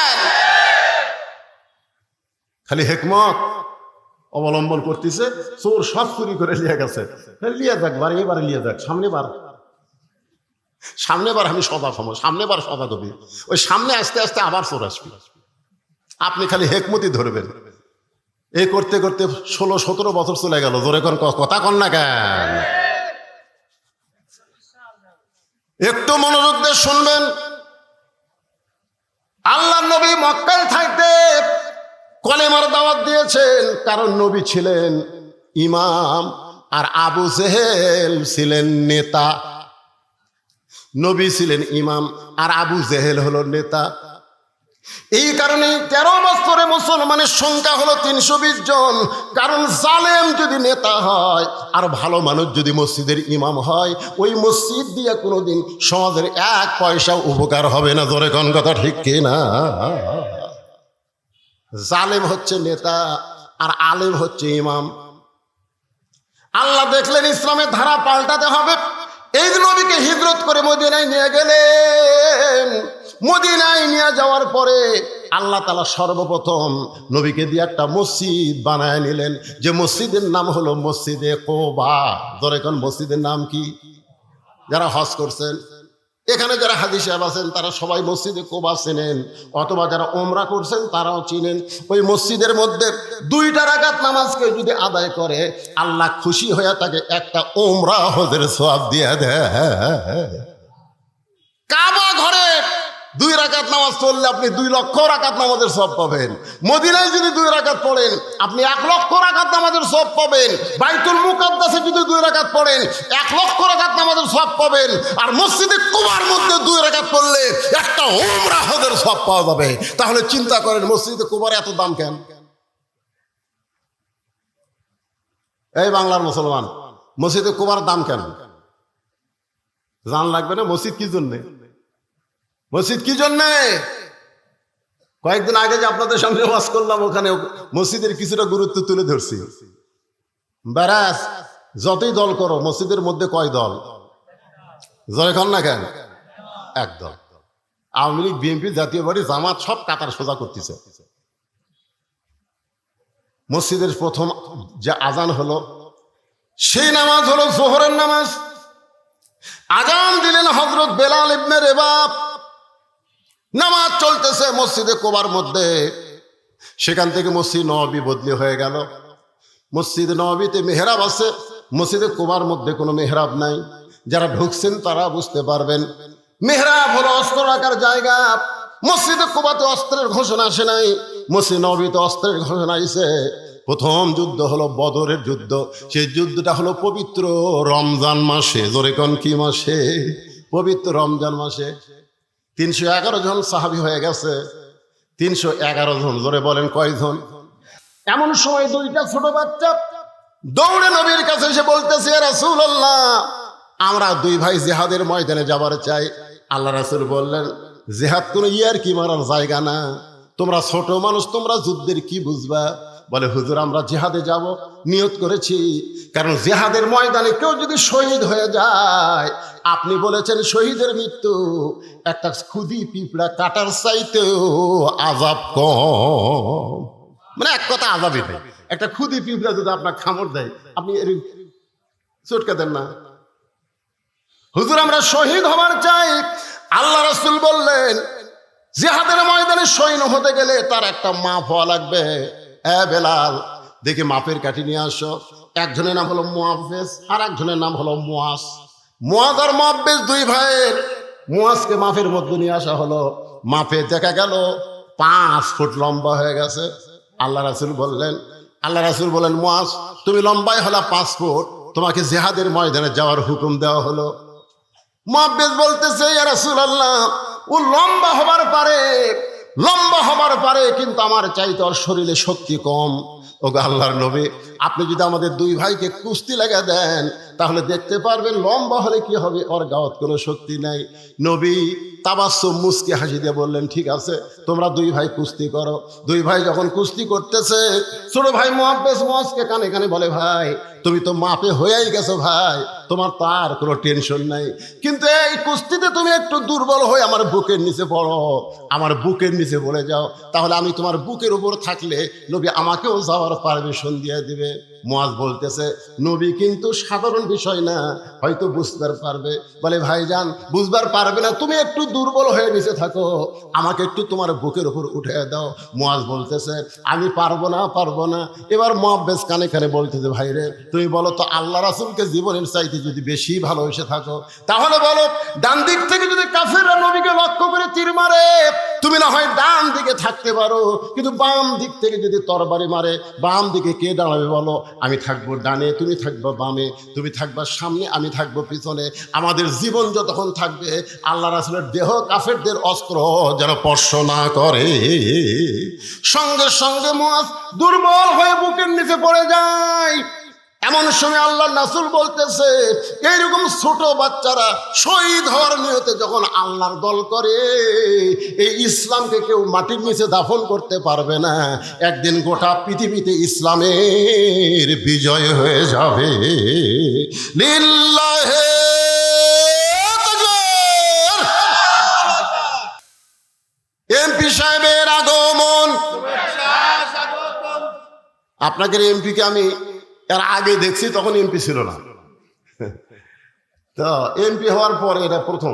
খালি হেকমত অবলম্বন করতেছে। চোর সব চুরি করে লিয়ে গেছে, লিয়ে যাক, বার এবারে লিয়ে যাক, সামনেবার আমি সদা ক্ষম, সামনেবার সদা কবি। ওই সামনে আস্তে আস্তে আবার চোর আসবে। আপনি খালি হেকমতি ধরবেন। এই করতে করতে 16-17 বছর চলে গেল। জোরে কোন কথা কন না কেন? একটু মনোযোগ দিয়ে শুনবেন। আল্লাহ নবী মক্কায় থাকতে কলেমার দাওয়াত দিয়েছেন, কারণ নবী ছিলেন ইমাম আর আবু জেহেল ছিলেন নেতা। নবী ছিলেন ইমাম আর আবু জেহেল হলো নেতা। এই কারণে 13 বছরে মুসলমানের সংখ্যা হলো 320 জন। কারণ জালেম যদি নেতা হয় আর ভালো মানুষ যদি মসজিদের ইমাম হয়, ওই মসজিদ দিয়ে কোনোদিন সমাজের 1 পয়সা উপকার হবে না। জোরে কোন কথা ঠিক কিনা? জালেম হচ্ছে নেতা আর আলেম হচ্ছে ইমাম। আল্লাহ দেখলেন ইসলামের ধারা পাল্টাতে হবে, এই নবীকে হিজরত করে মদিনায় নিয়ে গেলেন। মদিনায় নিয়ে যাওয়ার পরে আল্লাহ তাআলা সর্বপ্রথম নবীকে দিয়ে একটা মসজিদ বানায় নিলেন, যে মসজিদের নাম হলো মসজিদে কোবা। ধরে কোন মসজিদের নাম কি? যারা হজ করছেন, এখানে যারা হাজী সাহেব আছেন তারা সবাই মসজিদে কোবা চেনেন, অথবা যারা ওমরা করছেন তারাও চিনেন। ওই মসজিদের মধ্যে 2 রাকাত নামাজকে যদি আদায় করে আল্লাহ খুশি হয়ে তাকে একটা ওমরা হজের সওয়াব দিয়ে দেয়। কাবা ঘরে 2 রাকাত নামাজ পড়লে আপনি 2 লক্ষ রাকাত নামাজের সওয়াব পাবেন। মদিনায় যদি 2 রাকাত পড়েন আপনি 1 লক্ষ রাকাত নামাজের সওয়াব পাবেন। বাইতুল মুকাদ্দাসে যদি 2 রাকাত পড়েন 1 লক্ষ রাকাত নামাজের সওয়াব পাবেন। আর মসজিদে কুবার মধ্যে 2 রাকাত পড়লে একটা উমরা হজের সওয়াব পাওয়া যাবে। তাহলে চিন্তা করেন মসজিদে কুবার এত দাম কেন? এই বাংলার মুসলমান, মসজিদে কুবার দাম কেন জান লাগবে না? মসজিদ কি জন্যে? মসজিদ কি জন্যে? কয়েকদিন আগে যে আপনাদের সামনে ওয়াজ করলাম, ওখানে মসজিদের কিছুটা গুরুত্ব তুলে ধরছি। ব্যারাস যতই দল করো, মসজিদের মধ্যে কয় দল? জয় কন না কেন? এক দল। আওয়ামী লীগ, বিএনপি, জাতীয় পার্টি, জামাত সব কাতার সোজা করতেছে। মসজিদের প্রথম যে আজান হলো, সেই নামাজ হলো জোহরের নামাজ। আজান দিলেন হযরত বেলাল ইবনে রেবাব। নামাজ চলতেছে মসজিদে কুবার মধ্যে। সেখান থেকে মসজিদ নববী বদলি হয়ে গেল। মসজিদ নববীতে মেহরাব আছে, মসজিদে কুবার মধ্যে কোনো মেহরাব নাই। যারা ঢুকছেন তারা বুঝতে পারবেন। মেহরাব হলো অস্ত্র রাখার জায়গা। মসজিদে কুবাতে অস্ত্রের ঘোষণা আসে নাই, মসজিদ নববীতে অস্ত্রের ঘোষণা আইছে। প্রথম যুদ্ধ হলো বদরের যুদ্ধ। সেই যুদ্ধটা হলো পবিত্র রমজান মাসে। জোরে কোন কি মাসে? পবিত্র রমজান মাসে। 311 জন সাহাবী হয়ে গেছে। 311 জন। জোরে বলেন কয়জন? এমন সময় দুইটা ছোট বাচ্চা দৌড়ে নবীর কাছে এসে বলতেছে, ইয়া রাসূলুল্লাহ, আমরা দুই ভাই জিহাদের ময়দানে যাবার চাই। আল্লাহ রাসূল বললেন, জিহাদ কোনো ইয়ার কি মারার জায়গা না, তোমরা ছোট মানুষ, তোমরা যুদ্ধের কি বুঝবা? বলে, হুজুর আমরা জিহাদে যাব, নিয়ত করেছি। কারণ জিহাদের ময়দানে কেউ যদি শহীদ হয়ে যায়, আপনি বলেছেন শহীদের মৃত্যু একটা খুদি পিঁপড়া কাটার চাইতেও আযাব কম। মানে এক কথা আযাবই নেই। একটা খুদি পিঁপড়া যদি আপনার খামড় দেয়, আপনি চটকে দেন না? হুজুর আমরা শহীদ হবার চাই। আল্লাহ রাসূল বললেন, জিহাদের ময়দানে শহীদ হতে গেলে তার একটা মাপ হওয়া লাগবে। বেলাল, দেখি মাপের কাঠি নিয়ে আসো। একজনের নাম হলো মুআফেজ, আর একজনের নাম হলো মুয়াস। মুয়াজ আর মুআফেজ দুই ভাইয়ের। মুয়াজকে মাপের মধ্যে নিয়ে আসা হলো। মাপে দেখা গেল 5 ফুট লম্বা হয়ে গেছে। আল্লাহ রাসূল বললেন, মুয়াজ তুমি লম্বাই হলা 5 ফুট, তোমাকে জিহাদের ময়দানে যাওয়ার হুকুম দেওয়া হলো। মুআফেজ বলতেছে, ইয়া রাসূলুল্লাহ, ও লম্বা হবার পারে, কিন্তু আমার চাইতে ওর শরীরে শক্তি কম। ওগো আল্লাহর নবী, আপনি যদি আমাদের দুই ভাইকে কুস্তি লাগা দেন, তাহলে দেখতে পারবেন লম্বা হলে কি হবে, ওর গাওয়াত কোনো শক্তি নাই। নবী তাবাসসুম মুস্কি হাসি দিয়ে বললেন, ঠিক আছে, তোমরা দুই ভাই কুস্তি করো। দুই ভাই যখন কুস্তি করতেছে, ছোট ভাই মুআফেজ মুয়াজকে কানে কানে বলে, ভাই তুমি তো মাপে হয়েই গেছো ভাই, তোমার তার কোনো টেনশন নাই, কিন্তু এই কুস্তিতে তুমি একটু দুর্বল হয়ে আমার বুকের নিচে পড়ো, আমার বুকের নিচে পড়ে যাও, তাহলে আমি তোমার বুকের উপর থাকলে নবী আমাকেও যাওয়ার পারমিশন দিয়ে দিবে। মুয়াজ বলতেছে, নবী কিন্তু সাধারণ বিষয় না, হয়তো বুঝতে পারবে। বলে, ভাইজান বুঝবার পারবে না, তুমি একটু দুর্বল হয়ে নিচে থাকো, আমাকে একটু তোমার বুকের উপর উঠে দাও। মুয়াজ বলতেছে, আমি পারবো না। এবার মুআফেজ কানে কানে বলতেছে, ভাই রে, তুমি বলো তো, আল্লাহ রাসূলকে জীবনের চাইতে যদি বেশি ভালোবেসে থাকো, তাহলে বলো, ডান দিক থেকে যদি কাফেররা নবীকে লক্ষ্য করে তীর মারে, তুমি না হয় ডান দিকে থাকতে পারো, কিন্তু বাম দিক থেকে যদি তরবারি মারে, বাম দিকে কে দাঁড়াবে বলো? আমি থাকবো ডানে, তুমি থাকবো বামে, তুমি থাকবা সামনে, আমি থাকবো পিছনে। আমাদের জীবন যতক্ষণ থাকবে, আল্লাহ রাসূলের দেহ কাফেরদের অস্ত্র যেন স্পর্শ না করে। সঙ্গে সঙ্গে মুয়াজ দুর্বল হয়ে বুকের নিচে পড়ে যায়। এমন সময় আল্লাহ রাসূল বলতেছে, এইরকম ছোট বাচ্চারা শহীদ হওয়ার নিয়তে যখন আল্লাহর দল করে, এই ইসলামকে কেউ মাটির নিচে দাফন করতে পারবে না। একদিন গোটা পৃথিবীতে ইসলামের বিজয় হয়ে যাবে। লিল্লাহে তাকবীর। এমপি সাহেবের আগমন। আপনাদের এমপিকে আমি এর আগে দেখছি, তখন এমপি ছিল না, তো এমপি হওয়ার পরে এটা প্রথম।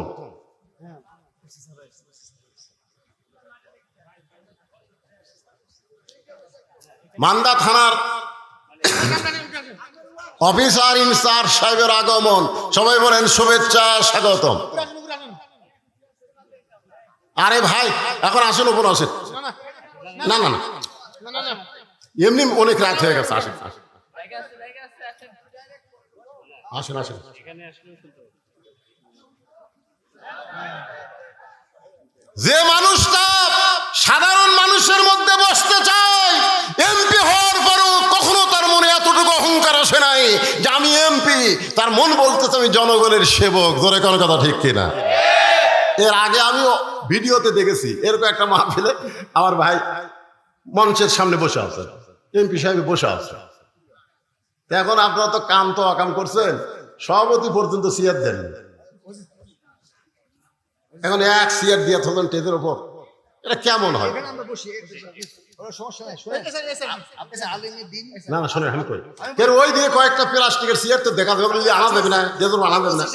মান্দা থানার অফিসার ইনচার্জ সাহেবের আগমন। সবাই বলেন শুভেচ্ছা, স্বাগতম। আরে ভাই, এখন আসেন, উপর আসেন। না না না, এমনি অনেক রাত হয়ে গেছে, আসেন আসেন আসেন আসেন। যে মানুষটা সাধারণ মানুষের মধ্যে বসতে চায়, এমপি হওয়ার পরও কখনো তার মনে এতটুকু অহংকার আসে নাই তার মন বলতেছে আমি জনগণের সেবক, জোরে কোনো কথা ঠিক কিনা? এর আগে আমিও ভিডিওতে দেখেছি এরকম একটা মাহফিলে আমার ভাই মঞ্চের সামনে বসে আছে, এমপি সাহেব বসে আছে। এখন আপনারা তো কাম তো অকাম করছেন, সভাপতি পর্যন্ত চেয়ার দেন। এখন এক চেয়ার দিয়ে থাকেন টেজের ওপর, এটা কেমন হয়? না না শোনেন, আমি কই এর ওই দিকে কয়েকটা প্লাস্টিকের চেয়ার তো দেখা যাবে, আনা যাবে না, যেহেতু আনা যাবে না।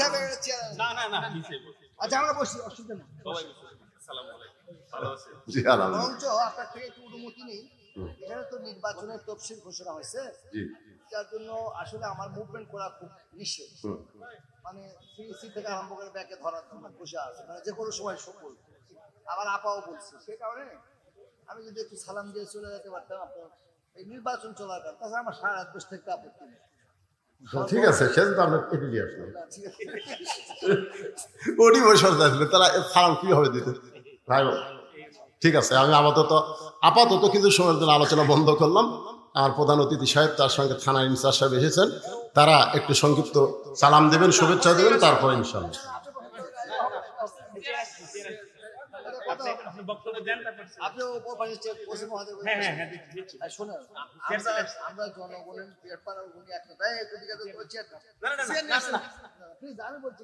আচ্ছা আমরা বসি, অসুবিধা নেই। জি বরঞ্চ আপনার থেকে একটু অনুমতি নেই, এখানে তো নির্বাচনের তফসিল ঘোষণা হয়েছে, যার জন্য আসলে আমার মুভমেন্ট করা খুব নিষেধ। মানে সিইসি থেকে আরম্ভ করে ব্যাকে ধরার জন্য বসে আছে, মানে যে কোনো সময় সকল। আবার আপাও বলছে, সে কারণে আমি যদি একটু সালাম দিয়ে চলে যেতে পারতাম আপনার এই নির্বাচন চলার কারণ, তাছাড়া আমার সারা রাত বসে থাকতে আপত্তি নেই। ঠিক আছে, সেদিন তো আমরা কেটে দিয়ে আসলাম। ঠিক আছে, ওটি বসে আসলে তারা সালাম কি হবে দিতে ভাই? ঠিক আছে, আমি আপাতত কিছু সময়ের জন্য আলোচনা বন্ধ করলাম। আর প্রধান অতিথি সাহেব, তার সঙ্গে থানার ইনচার্জ সাহেব এসেছেন, তারা একটু সংক্ষিপ্ত সালাম দেবেন, শুভেচ্ছা দেবেন, তারপর ইনশাআল্লাহ। আমরা জনগণের আমি বলছি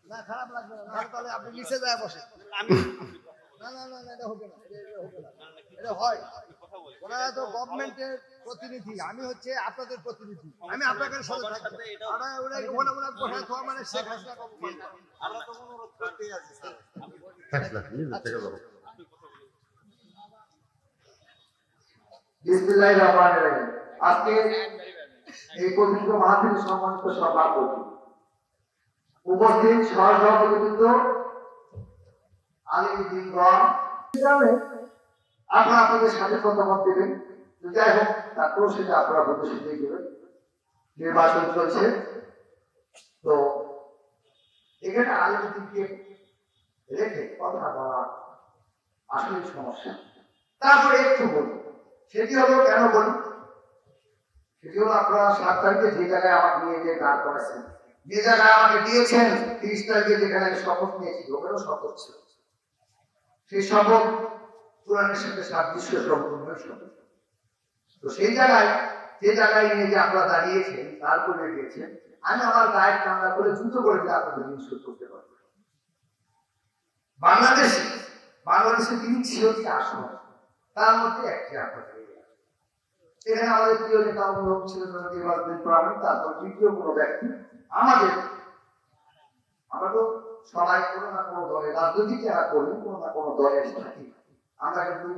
না, খারাপ লাগবে না, তাহলে আপনি নিচে যায় বসে। না না না, এটা হবে না, এটা হয়। ওরা তো গভর্নমেন্টের প্রতিনিধি, আমি হচ্ছে আপনাদের প্রতিনিধি, আমি আপনাদের সাথে থাকবো। ওরা ওখানে বসায় থাকা মানে শেখ হাসিনা আমরা তো অনুরোধ করতেই আছি স্যার। বিসমিল্লাহির রহমানির রহিম। আজকে এই পবিত্র মাহফিল সম্মানিত সভাপতি, উপস্থিত সহসভাপতিবৃন্দ, আলিমগণ, আপনারা আপনাদের সাথে মতামত দেবেন। যাই হোক, তারপর সেটা আপনারা প্রদর্শিত দেবেন। নির্বাচন চলছে, তো এখানে আলিমকে রেখে কথা বলা আসলে সমস্যা। তারপরে একটু বলুন, সেটি হলো কেন বলুন, সেটি হলো আপনারা 7 তারিখে যে জায়গায় আমাকে নিয়ে যে গান করেছেন, যে জায়গায় আমাকে দিয়েছেন, 30 তারিখে যেখানে আমি শপথ নিয়েছি, ওখানেও শপথ ছিল। সেই শপথ কোরআনের সাথে সাদৃশ্য সম্পূর্ণ শপথ। তো সেই জায়গায় যে জায়গায় নিয়ে যে আপনারা দাঁড়িয়েছেন, তারপরে দিয়েছেন, আমি আমার গায়ের কান্না করে দ্রুত করে দিয়ে আপনাদের নিশ্চিত করতে পারব। বাংলাদেশে 3টি আসন, তার মধ্যে একটি আপনাদের এখানে আমাদের প্রিয় নেতা অনুভব ছিলেন তারপর দ্বিতীয় কোনো ব্যক্তি আমরা তো সবাই কোনো না কোনো দলে রাজনৈতিক যারা করি, কোনো না কোনো দলে থাকি, আমরা কিন্তু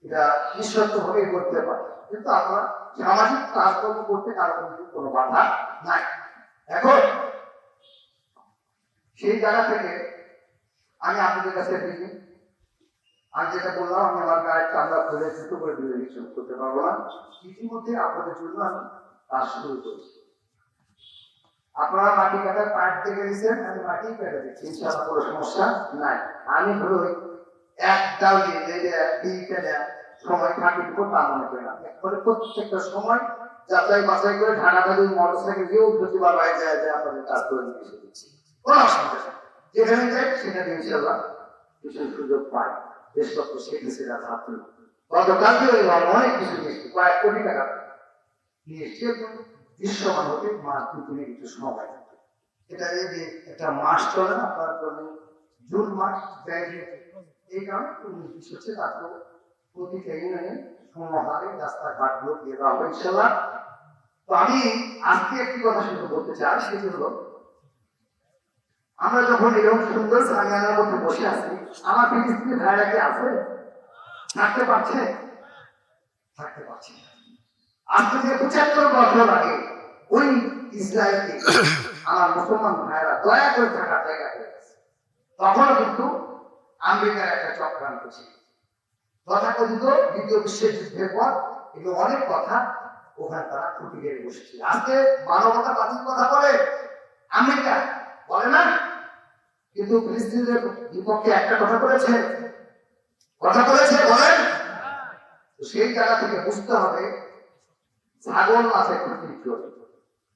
এটা নিঃশর্ত ভাবে করতে পারি, কিন্তু আমরা সামাজিক কাজকর্ম করতে কারো কিন্তু কোনো বাধা নাই। এখন সেই জায়গা থেকে আমি আপনাদের কাছে দিদি, আমি যেটা বললাম, আমি আমার গায়ের চামড়া খুলে ছোট করে দিলে কিছু করতে পারবো না। ইতিমধ্যে আপনাদের জন্য আমি কাজ শুরু করেছি। আপনারা মাটি কাটার পাইপ থেকে দিচ্ছেন, আমি মাটি কেটে দিচ্ছি, ইনশাআল্লাহ কোনো সমস্যা নাই। আমি ধরো এক ডাল দিয়ে সময় থাকি তা মনে করি না, একবারে প্রত্যেকটা সময় যাচাই বাছাই করে ঢাকাঢাকি মোটরসাইকেল দিয়েও প্রতিবার বাইরে যায় আপনাদের কাজ করে নিয়ে এসে দিচ্ছি, কোনো অসুবিধা নেই। যেখানে যাই সেখানে ইনশাআল্লাহ কিছু সুযোগ পাই। দেশপত্র শিখেছিলাম ছাত্র, গতকালকে অনেক কিছু নিয়েছি, কয়েক কোটি টাকা নিয়েছি, দৃশ্যমান হতে মাস 2 কিছু সময়। এটা যদি একটা মাস চলে না, আপনার জন্য জুন মাস ব্যয়, এই কারণে নির্দিষ্ট হচ্ছে তারপর প্রতিটা ইউনিয়নে সমহারে রাস্তাঘাটগুলো দিয়ে দেওয়া হবে ইনশাআল্লাহ। তো আমি আজকে একটি কথা শুধু বলতে চাই, সেটি হলো আমরা যখন এরকম সুন্দর সাংগানের মধ্যে বসে আছি, আমার ফিলিস্তিনি ভাইরা কি আছে? থাকতে পারছে? থাকতে পারছে। আজ থেকে 75 বছর আগে ওই ইসরায়েলকে আমার মুসলমান ভাইরা দয়া করে থাকার জায়গা হয়েছে। তখনও কিন্তু আমেরিকার একটা চক্রান্ত ছিল, তথাকথিত দ্বিতীয় বিশ্বযুদ্ধের পর এগুলো অনেক কথা ওখানে তারা খুঁটি গেড়ে বসেছিল। আজকে মানবতা বাতিল কথা বলে আমেরিকা, বলে না, কিন্তু ফিলিস্তিনিদের বিপক্ষে একটা কথা বলেছে বলেন। সেই জায়গা থেকে বুঝতে হবে ছাগল আছে খুঁটির জোরে,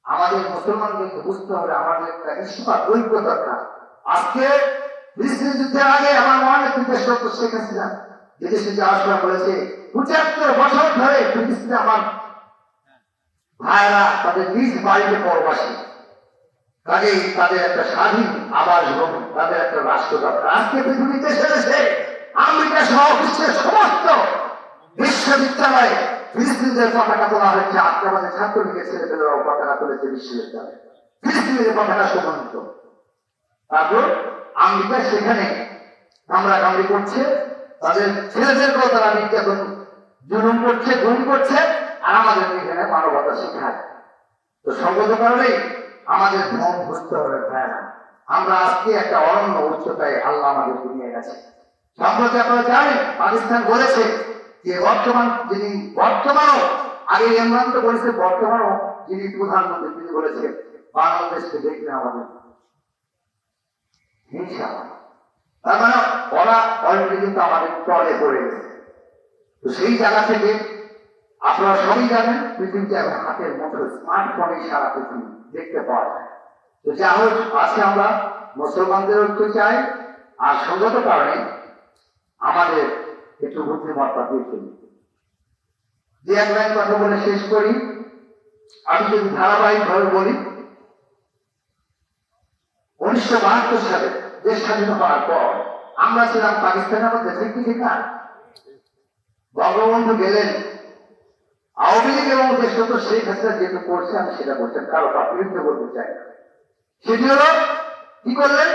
আমাদের মুসলমানদেরকে বুঝতে হবে আমাদের একটা ইস্পাত ঐক্য দরকার। আজকে ফিলিস্তিন যুদ্ধের আগে আমার মনে কিন্তু ডক্টর শেখ হাসিনা বিদেশে যাওয়ার সময় বলেছে ৭৫ বছর ধরে ফিলিস্তিনে আমার ভাইরা তাদের নিজ বাড়িতে পরবাসী, কাজেই তাদের একটা স্বাধীন আবাস ভূমি, তাদের একটা রাষ্ট্র দরকার। আজকে পৃথিবীর দেশে দেশে আমেরিকা সহ বিশ্বের সমস্ত বিশ্ববিদ্যালয়ে ফিলিস্তিনদের পতাকা তোলা হয়েছে। আজকে আমাদের ছাত্রলীগের ছেলেপেলেরাও পতাকা তুলেছে বিশ্ববিদ্যালয়ে, ফিলিস্তিনের পতাকা সম্মানিত। তারপর আমেরিকা সেখানে কামড়াকামড়ি করছে, তাদের ছেলেদেরকেও তারা নির্যাতন জুলুম করছে, গুম করছে, আর আমাদের এখানে মানবতা শিখায়। তো সঙ্গত কারণে আমাদের মন বুঝতে হবে ভাই না, আমরা আজকে একটা অরণ্য উচ্চতায় আল্লাহ আমাদেরকে নিয়ে গেছে। সম্প্রতি আপনারা জানেন পাকিস্তান বলেছে যে বর্তমানও আগে ইমরান তো বলেছে, বর্তমানও যিনি প্রধানমন্ত্রী তিনি বলেছেন বাংলাদেশকে দেখলে আমাদের হিংসা। তার মানে ওরা অলরেডি কিন্তু আমাদের তলে পড়ে গেছে। তো সেই জায়গা থেকে আপনারা সবই জানেন পৃথিবীতে এখন হাতের মুঠোয় স্মার্টফোনে সারা পৃথিবী দেখতে পাওয়া যায়। তো যা হোক আজকে আমরা মুসলমানদের ঐক্য চাই, আর সঙ্গত কারণে আমাদের একটু বুদ্ধিমত্তা দিয়ে চলি। যে এক লাইন কথা বলে শেষ করি, আমি যদি ধারাবাহিকভাবে বলি, 1972 সালে দেশ স্বাধীন হওয়ার পর আমরা ছিলাম পাকিস্তানের মধ্যে, ঠিক ঠিক না? বঙ্গবন্ধু গেলেন, আওয়ামী লীগ এবং দেশগত শেখ হাসিনা যেহেতু করছে আমি সেটা বলছেন, কারো তার বিরুদ্ধে বলতে চাই না। সেটি হলো কি করলেন,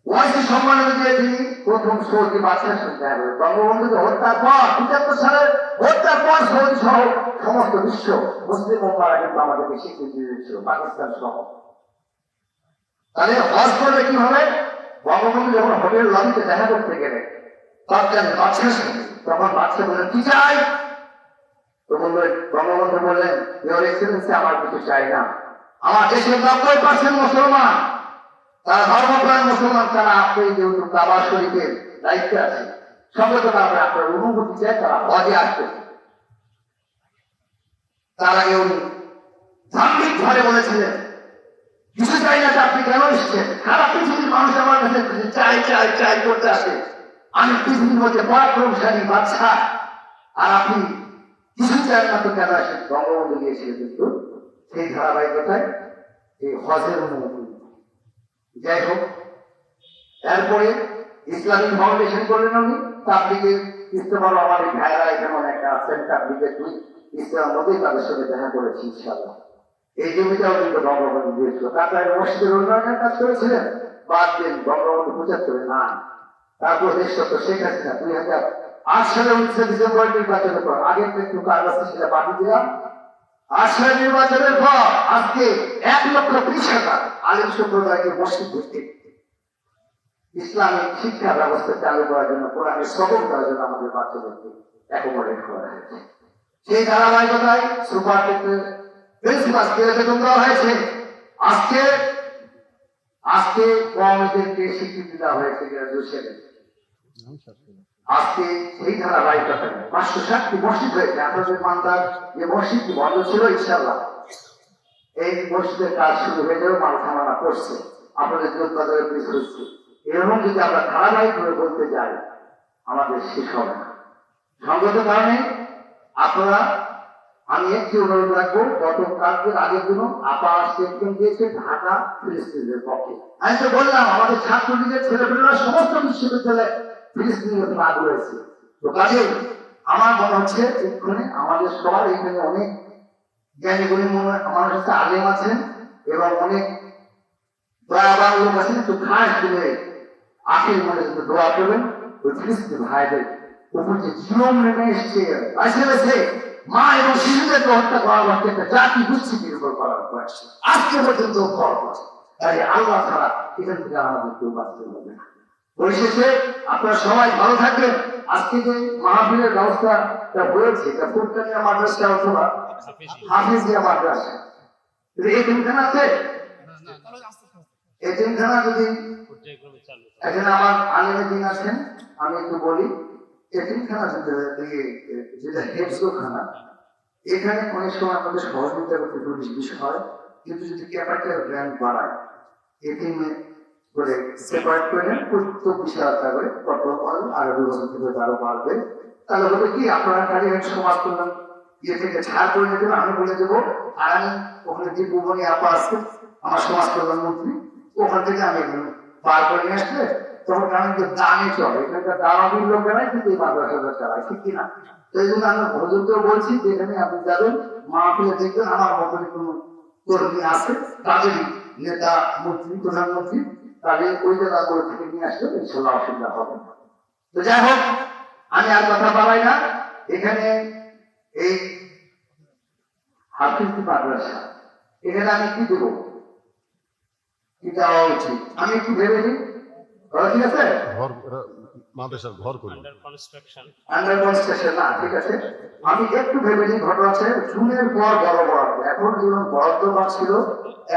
ওয়াইসি সম্মানিত দিয়ে তিনি প্রথম সৌদি বাদশার সঙ্গে দেখা করলেন। বঙ্গবন্ধুকে হত্যার পর ৭৫ সালের হত্যার পর সৌদি সহ সমস্ত বিশ্ব মুসলিম উম্মাহরা কিন্তু আমাদেরকে স্বীকৃতি দিয়েছিল, পাকিস্তান সহ। তাহলে হজ করলে কি হবে, বঙ্গবন্ধু যখন হোটেল লবিতে দেখা করতে গেলেন তৎকালীন বাদশার সঙ্গে, তখন বাদশা বললেন কি চাই, তো বঙ্গবন্ধু বললেন ইওর এক্সেলেন্সি আমার কিছু চাই না, আমার দেশের ৯০% মুসলমান, তারা ধর্মপ্রাণ মুসলমান, তারা আপনি যেহেতু কাবা শরীফের দায়িত্বে আছে সঙ্গত কারণে আপনার অনুভূতি চাই, তারা হজে আসবে। তার আগে উনি ধার্মিক ভাবে বলেছিলেন কিছু চাই না, আপনি কেন এসছেন, সারা পৃথিবীর মানুষ আমার কাছে চাই চাই চাই করতে আসে, আমি পৃথিবীর মধ্যে পরাক্রমশালী বাদশা, আর আপনি কিছু চান না তো কেন আসেন? বঙ্গবন্ধু দিয়েছিল কিন্তু সেই ধারাবাহিকতায় এই হজের অনুমতি। যাই হোক, এরপরে ইসলামিক ফাউন্ডেশন করলেন উনি, তাবলিগের ইস্তেমার আমাদের ভাইরা এখানে অনেকটা আছেন, তাবলিগের দুই ইসলাম নদী তাদের সাথে দেখা করেছি ইনশাআল্লাহ। এই জমিটাও কিন্তু বঙ্গবন্ধু দিয়েছিল। তারপরে মসজিদের উন্নয়নের কাজ করেছিলেন, বাদ দিন বঙ্গবন্ধু ৭৫ না। তারপর দেশগত শেখ হাসিনা ২০০৮ সালে 19 ডিসেম্বর নির্বাচনের পর, আগের একটু কাগজ সেটা বাকি দিলাম, ৮ সালের নির্বাচনের পর আজকে ১,২০,০০০ আলিম সম্প্রদায়কে মসজিদ ভিত্তিক ইসলামিক শিক্ষা ব্যবস্থা চালু করার জন্য, কোরআনের সবক দেওয়ার জন্য আমাদের বাচ্চাদেরকে অ্যাকোমোডেট করা হয়েছে। সেই ধারাবাহিকতায় সুপার প্রিন্সিপাল বেতন দেওয়া হয়েছে। আজকে কওমিদেরকে স্বীকৃতি দেওয়া হয়েছে গ্রাজুয়েশনে। আজকে সেই ধারাবাহিকতায় ৫৬০টি মসজিদ হয়েছে। আপনাদের মান্দার যে মসজিদটি বন্ধ ছিল, ইনশাআল্লাহ এই মসজিদের কাজ শুরু হয়ে যাবে, মাল খামানা করছে, আপনাদের যোদ্ধাদের পিস হচ্ছে। এরকম যদি আমরা ধারাবাহিক করে বলতে যাই আমাদের শেষ হবে না। সঙ্গত কারণে আপনারা, আমি একটি অনুরোধ রাখবো, গতকালকের আগের দিন আপা স্টেটমেন্ট দিয়েছে ঢাকা ফিলিস্তিনের পক্ষে। আমি তো বললাম আমাদের ছাত্রলীগের ছেলেপেলেরা সমস্ত বিশ্ববিদ্যালয়ে ফিলিস্তিনের ভাগ রয়েছে। তো কাজে আমার মনে হচ্ছে এখানে আমাদের সবার এখানে অনেক জ্ঞানী গুণী মানুষ আছে, আলেম আছেন এবং অনেক দয়াবান লোক আছেন। তো খাস দিলে আখের মনে কিন্তু দোয়া করবেন ওই ফিলিস্তিনি ভাইদের উপর যে জীবন নেমে এসছে, আসলে মা এবং শিশুদেরকে হত্যা করার মধ্যে একটা জাতি দুশ্চিতির উপর করার হয়েছে আজকে পর্যন্ত ফল আছে। তাই আল্লাহ ছাড়া এখান থেকে আমাদের কেউ বাঁচতে পারবে না। পরিশেষে আপনারা সবাই ভালো থাকবেন। আজকে যে মাহফিলের ব্যবস্থাটা হয়েছে এটা ফুরকানিয়া মাদ্রাসা অথবা হাফিজিয়া মাদ্রাসা, এতিমখানা আছে, এতিমখানা যদি এখানে আমার আলেমের দিন আছেন, আমি একটু বলি এতিমখানা যেটা হেফজখানা, এখানে অনেক সময় আমাদের সহযোগিতা করতে পুলিশ বিষয় হয়, কিন্তু যদি ক্যাপিটাল গ্র্যান্ড বাড়ায় এটিএমে করে সেপারেট করে নেন, প্রত্যেক 20,000 টাকা করে প্রথম পাবেন, আর 2 বছর থেকে আরো বাড়বে। তাহলে হবে কি, আপনারা খালি এক সমাজ কল্যাণ ইয়ে থেকে ছাড় করে নিতে হবে, আমি বলে দেবো। আর আমি ওখানে যে ভুবনী আপা আছে আমার সমাজ কল্যাণ মন্ত্রী, ওখান থেকে আমি বার করে নিয়ে আসলে তখন আমি তো দামে চলে, এখানকার দামাবির লোকেরাই কিন্তু এই মাদ্রাসাটা চালায়, ঠিক কিনা? তো এই জন্য আমি হুজুরকেও বলছি যে এখানে আপনি যাবেন, মাহফিলে দেখবেন আমার মতনই কোনো কর্মী আছে, তাদেরই নেতা মন্ত্রী প্রধানমন্ত্রী, তাদের ওই জেলাগুলো থেকে নিয়ে আসলে ইনশাল্লাহ অসুবিধা হবে না। তো যাই হোক, আমি আর কথা বাড়াই না। এখানে এই হাফিজ মাদ্রাসা, এখানে আমি কি দেবো, কি দেওয়া উচিত, আমি একটু ভেবে নিই। ঠিক আছে, ঘর মাদ্রাসার ঘর করি আন্ডার কনস্ট্রাকশন না, ঠিক আছে, আমি একটু ভেবে নিই। ঘটনা আছে জুনের পর বড় বরাদ্দ, এখন যেমন বরাদ্দ ছিল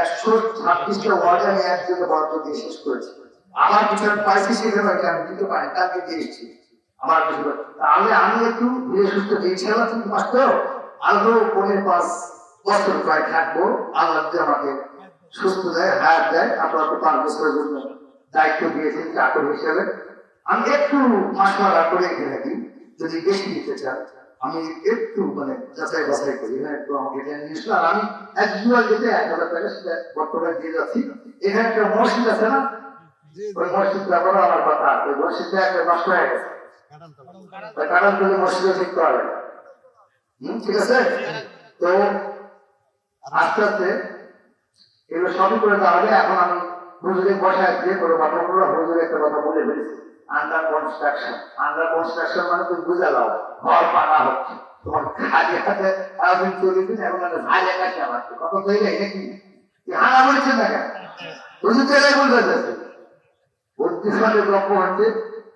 126টা ওয়ার্ড আমি একদিকে বরাদ্দ দিয়ে শেষ করেছি। আমার কিছু পাইছি সেখানে আমি দিতে পারি, তাকে দিয়েছি আমার কিছু। তাহলে আমি একটু ধীরে সুস্থ দিয়েছিলাম, কিন্তু মাত্র আরো 5 বছর প্রায় থাকবো, আল্লাহ যদি আমাকে সুস্থ দেয়, হায়াত দেয়। আপনারা তো 5 বছরের জন্য দায়িত্ব দিয়েছেন চাকর হিসেবে। আমি একটু মাসমারা করে এখানে দিই, যদি বেশি দিতে চান আমি একটু মানে যাচাই বাছাই করি, একটু আমাকে এখানে নিয়ে আসলে। আর আমি একজুয়াল যেতে 1,000 টাকা সেটা বর্তমানে দিয়ে যাচ্ছি। এখানে একটা মসজিদ আছে না, ওই মসজিদ ব্যাপারে আমার কথা আছে, ওই মসজিদটা একটা নষ্ট হয়ে গেছে, কারণ যদি মসজিদে ঠিক করে ঠিক আছে। তো আস্তে আস্তে এগুলো সবই করে দেওয়া হবে। এখন আমি হুজুরের বসায় দিয়ে করে কথা বলবো, হুজুরের একটা কথা বলে ফেলেছি, আন্ডার কনস্ট্রাকশন। আন্ডার কনস্ট্রাকশন মানে তুমি বুঝে দাও, ঘর পাকা হচ্ছে, তোমার খালি হাতে আয়োজন চলে দিন, এখন একটা ঝালে কাছে আমার কত তৈরি নাকি হানা বলছে না কেন, হুজুর তো এটাই বলতে চাচ্ছে। উদ্দেশ্যের লক্ষ্য হচ্ছে,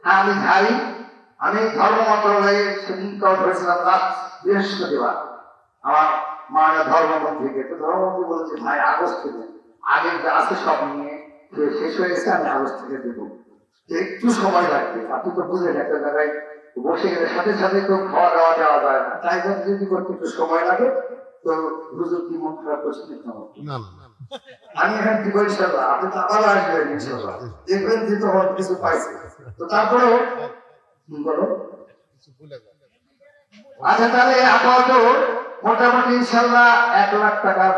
হ্যাঁ আমি ঝাড়ি, আমি ধর্ম মন্ত্রণালয়ে সেদিন ধরেছিলাম রাত বৃহস্পতিবার, আমার মায়ের ধর্মমন্ত্রীকে, তো ধর্মমন্ত্রী বলেছে ভাই আগস্ট থেকে, আগে যা আছে সব নিয়ে শেষ হয়ে গেছে, আমি আগস্ট থেকে দেবো, একটু সময় লাগবে। আপনি তো বুঝলেন একটা জায়গায় বসে গেলে সাথে সাথে তো খাওয়া দাওয়া দেওয়া যায় না, তাই যদি করতে একটু সময় লাগে। তো হুজুর কি মন খারাপ করছেন? আমি এখানে কি বলি ইনশাআল্লাহ, আপনি তো আবার আসবেন ইনশাআল্লাহ, দেখবেন যে তখন কিছু পাইছে। তো তারপরেও বলো, আচ্ছা তাহলে আপাতত মোটামুটি ইনশাআল্লাহ 1 লাখ টাকার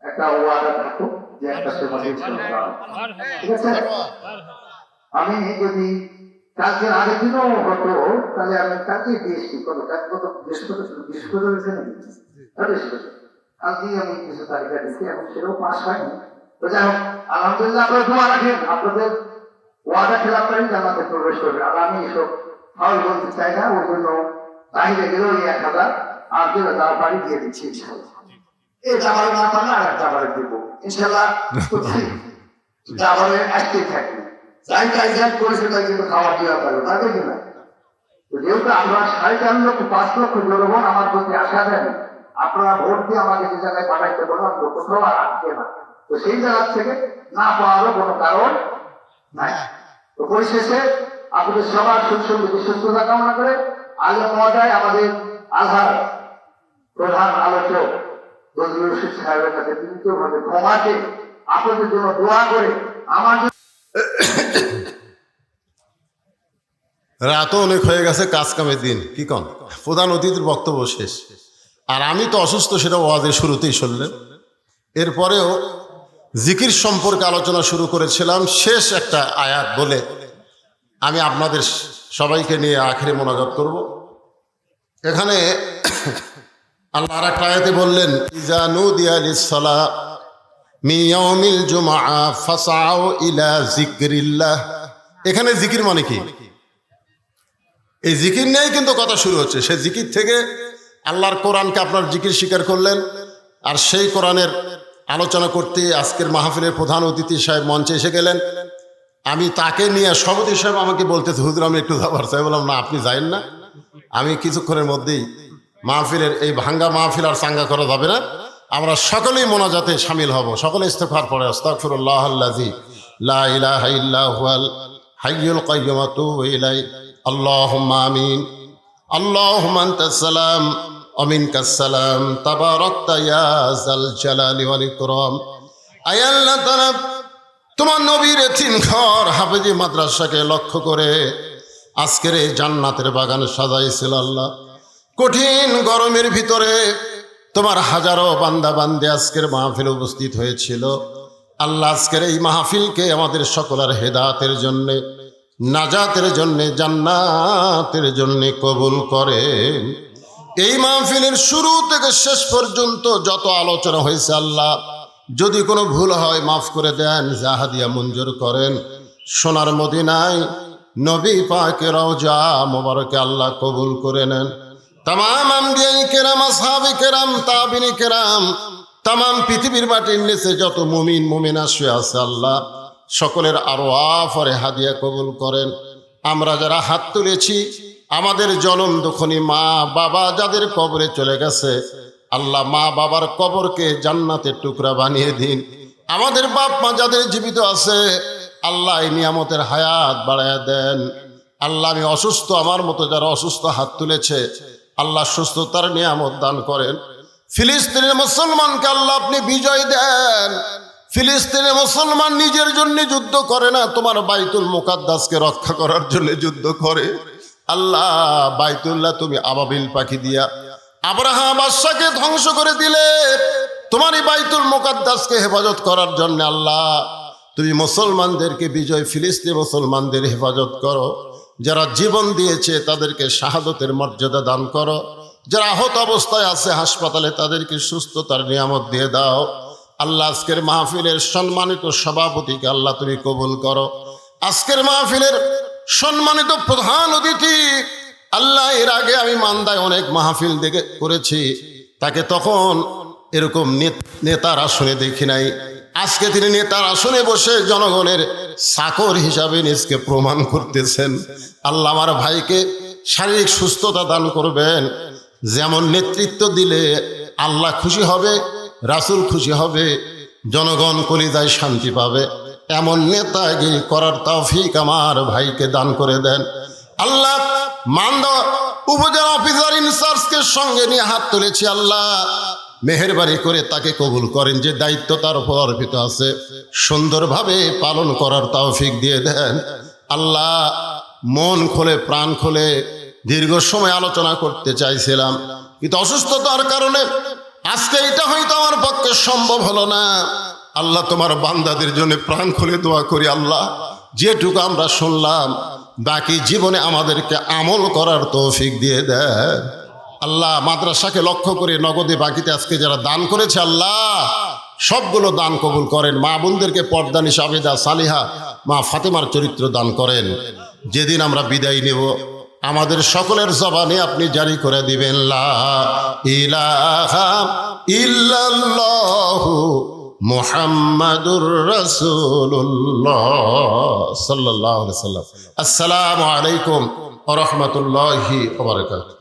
একটা ওয়াদা থাকো যে একটা সময় ইনশাআল্লাহ, ঠিক আছে। আমি যদি কালকের আগের দিনও হতো, তাহলে আমি কালকে দিয়েছি, কত বৃহস্পতি হয়েছে নাকি, কালকেই আমি কিছু তালিকা দিচ্ছি, এখন সেটাও পাস হয়নি। তো যাই হোক, আলহামদুলিল্লাহ আপনারা দোয়া রাখেন, আপনাদের ওয়াদা খেলাপকারী জান্নাতে প্রবেশ করবে। আর আমি এসব ফাউল বলতে চাই না, ওর জন্য বাইরে গেলেও 1,000 আর 2,000 বাড়ি দিয়ে দিচ্ছি ইনশাআল্লাহ। এই জামারে না পারলে আর একটা জামারে দিব ইনশাআল্লাহ। জামারে আসতেই থাকবে, যাই তাই যাই করেছে তাই কিন্তু খাওয়া দেওয়া পারবে, তাই দেখি না। যেহেতু আমরা 4.5 লক্ষ 5 লক্ষ জনগণ আমার প্রতি আশা দেন, আপনারা ভোট দিয়ে আমাকে যে জায়গায় পাঠাইতে বললাম কোথাও আর আসবে না, তো সেই জায়গা থেকে না পাওয়ারও কোনো কারণ নাই। তো পরিশেষে আপনাদের সবার সুসমৃদ্ধি সুস্থতা কামনা করে আল্লাহ মহোদয় আমাদের আধার প্রধান আলোচক নজরুল রশিদ সাহেবের কাছে বিনীতভাবে ক্ষমাকে আপনাদের জন্য দোয়া করে আমার রাতও অনেক হয়ে গেছে, কাজ কামের দিন, কি কন, প্রধান অতিথির বক্তব্য শেষ, আর আমি তো অসুস্থ, সেটা ওয়াজের শুরুতেই শুনলেন। এরপরেও জিকির সম্পর্কে আলোচনা শুরু করেছিলাম, শেষ একটা আয়াত বলে আমি আপনাদের সবাইকে নিয়ে আখেরে মোনাজাত করব। এখানে আল্লাহ আর একটা আয়াতে বললেন, ইজা নুদিয়া লিস-সালাহ মিন ইয়াউমিল জুমআহ ফাসআউ ইলা যিকরিল্লাহ। এখানে জিকির মানে কি? এই জিকির নিয়েই কিন্তু কথা শুরু হচ্ছে। সে জিকির থেকে আল্লাহর কোরআনকে আপনার জিকির স্বীকার করলেন, আর সেই কোরআনের আলোচনা করতে আজকের মাহফিলের প্রধান অতিথি সাহেব মঞ্চে এসে গেলেন। আমি তাকে নিয়ে সভাপতি সাহেব আমাকে বলতেছে, হুজুর আমি একটু যাবার চাই। বললাম না, আপনি যাইন না, আমি কিছুক্ষণের মধ্যেই মাহফিলের এই ভাঙ্গা মাহফিল আর চাঙ্গা করা যাবে না, আমরা সকলেই মোনাজাতে শামিল হব। সকলে ইস্তেগফার পড়ে, আস্তাগফিরুল্লাহাল্লাযী লা ইলাহা ইল্লা হুয়াল হাইয়ুল কাইয়্যুম ওয়া আতুবু ইলাইহি, আল্লাহুম্মা আমিন। আল্লাহুম্মা আনতাস সালাম অমিনকাস সালাম তাবারাকতা ইয়া যাল জালালি ওয়াল ইকরাম। আয় আল্লাহ তাআলা, তোমার নবীর এতিমঘর হাফেজি মাদ্রাসাকে লক্ষ্য করে আজকের এই জান্নাতের বাগান সাজাইছিল আল্লাহ। কঠিন গরমের ভিতরে তোমার হাজারো বান্দা বান্দে আজকের মাহফিল উপস্থিত হয়েছিল আল্লাহ। আজকের এই মাহফিলকে আমাদের সকলের হেদায়েতের জন্যে, নাজাতের জন্যে, জান্নাতের জন্যে কবুল করেন। এই মাহফিলের শুরু থেকে শেষ পর্যন্ত যত আলোচনা হয়েছে আল্লাহ, যদি কোনো ভুল হয় মাফ করে দেন, জাহাদিয়া মঞ্জুর করেন। সোনার মদিনায় নবী পাকের রওজা মোবারকে আল্লাহ কবুল করে নেন। তামাম আম্বিয়ায়ে কেরাম, আসহাবে কেরাম, তাবিঈনে কেরাম, তামাম পৃথিবীর মাটির নিচে যত মুমিন মুমিনা শুয়ে আছে আল্লাহ, সকলের আরওয়াহ আর হাদিয়া কবুল করেন। আমরা যারা হাত তুলেছি, আমাদের জনম দুঃখনী মা বাবা যাদের কবরে চলে গেছে আল্লাহ, মা বাবার কবরকে জান্নাতের টুকরা বানিয়ে দিন। আমাদের বাপ মা যাদের জীবিত আছে আল্লাহ, এই নিয়ামতের হায়াত বাড়ায়া দেন। আল্লাহ, আমি অসুস্থ, আমার মতো যারা অসুস্থ হাত তুলেছে আল্লাহ সুস্থতার নিয়ামত দান করেন। ফিলিস্তিনের মুসলমানকে আল্লাহ আপনি বিজয় দেন। ফিলিস্তিনের মুসলমান নিজের জন্য যুদ্ধ করে না, তোমার বাইতুল মুকাদ্দাসকে রক্ষা করার জন্য যুদ্ধ করে। আল্লাহ, বাইতুল্লাহ তুমি আবাবিল পাখি দিয়া আব্রাহা বাদশাকে ধ্বংস করে দিলে, তোমার এই বাইতুল মুকাদ্দাসকে হেফাজত করার জন্য আল্লাহ তুমি মুসলমানদেরকে বিজয়, ফিলিস্তিন মুসলমানদের হেফাজত করো। যারা জীবন দিয়েছে তাদেরকে শাহাদতের মর্যাদা দান করো। যারা আহত অবস্থায় আছে হাসপাতালে তাদেরকে সুস্থতার নিয়ামত দিয়ে দাও। আল্লাহ, আজকের মাহফিলের সম্মানিত সভাপতিকে আল্লাহ তুমি কবুল করো। আজকের মাহফিলের সম্মানিত প্রধান অতিথি আল্লাহ, এর আগে আমি মান্দায় অনেক মাহফিল দেখে করেছি, তাকে তখন এরকম নেতার আসনে দেখি নাই। আজকে তিনি নেতার আসনে বসে জনগণের চাকর হিসাবে নিজকে প্রমাণ করতেছেন। আল্লাহ, আমার ভাইকে শারীরিক সুস্থতা দান করবেন। যেমন নেতৃত্ব দিলে আল্লাহ খুশি হবে, রাসূল খুশি হবে, জনগণ কলিজায় শান্তি পাবে, এমন নেতাগিরি করার তৌফিক আমার ভাইকে দান করে দেন। আল্লাহ, মান্দা উপজেলা অফিসার ইনচার্জকে সঙ্গে নিয়ে হাত তুলেছি আল্লাহ, মেহেরবানি করে তাকে কবুল করেন। যে দায়িত্ব তার উপর অর্পিত আছে সুন্দরভাবে পালন করার তৌফিক দিয়ে দেন। আল্লাহ, মন খুলে প্রাণ খুলে দীর্ঘ সময় আলোচনা করতে চাইছিলাম, কিন্তু অসুস্থতার কারণে আজকে এটা হয়তো আমার পক্ষে সম্ভব হলো না। আল্লাহ, তোমার বান্দাদের জন্য প্রাণ খুলে দোয়া করি আল্লাহ, যেটুকু আমরা শুনলাম বাকি জীবনে আমাদেরকে আমল করার তৌফিক দিয়ে দেন। আল্লাহ, মাদ্রাসাকে লক্ষ্য করে নগদে বাকিতে আজকে যারা দান করেছে আল্লাহ সবগুলো দান কবুল করেন। মা বোনদেরকে পর্দানি সাবেদা সালিহা মা ফাতেমার চরিত্র দান করেন। যেদিন আমরা বিদায় নেব আমাদের সকলের জবানে আপনি জারি করে দিবেন, লা ইলাহা ইল্লাল্লাহু মুহাম্মাদুর রাসূলুল্লাহ সাল্লাল্লাহু আলাইহি ওয়াসাল্লাম। আসসালামু আলাইকুম ওয়া রাহমাতুল্লাহি ওয়া বারাকাতুহু।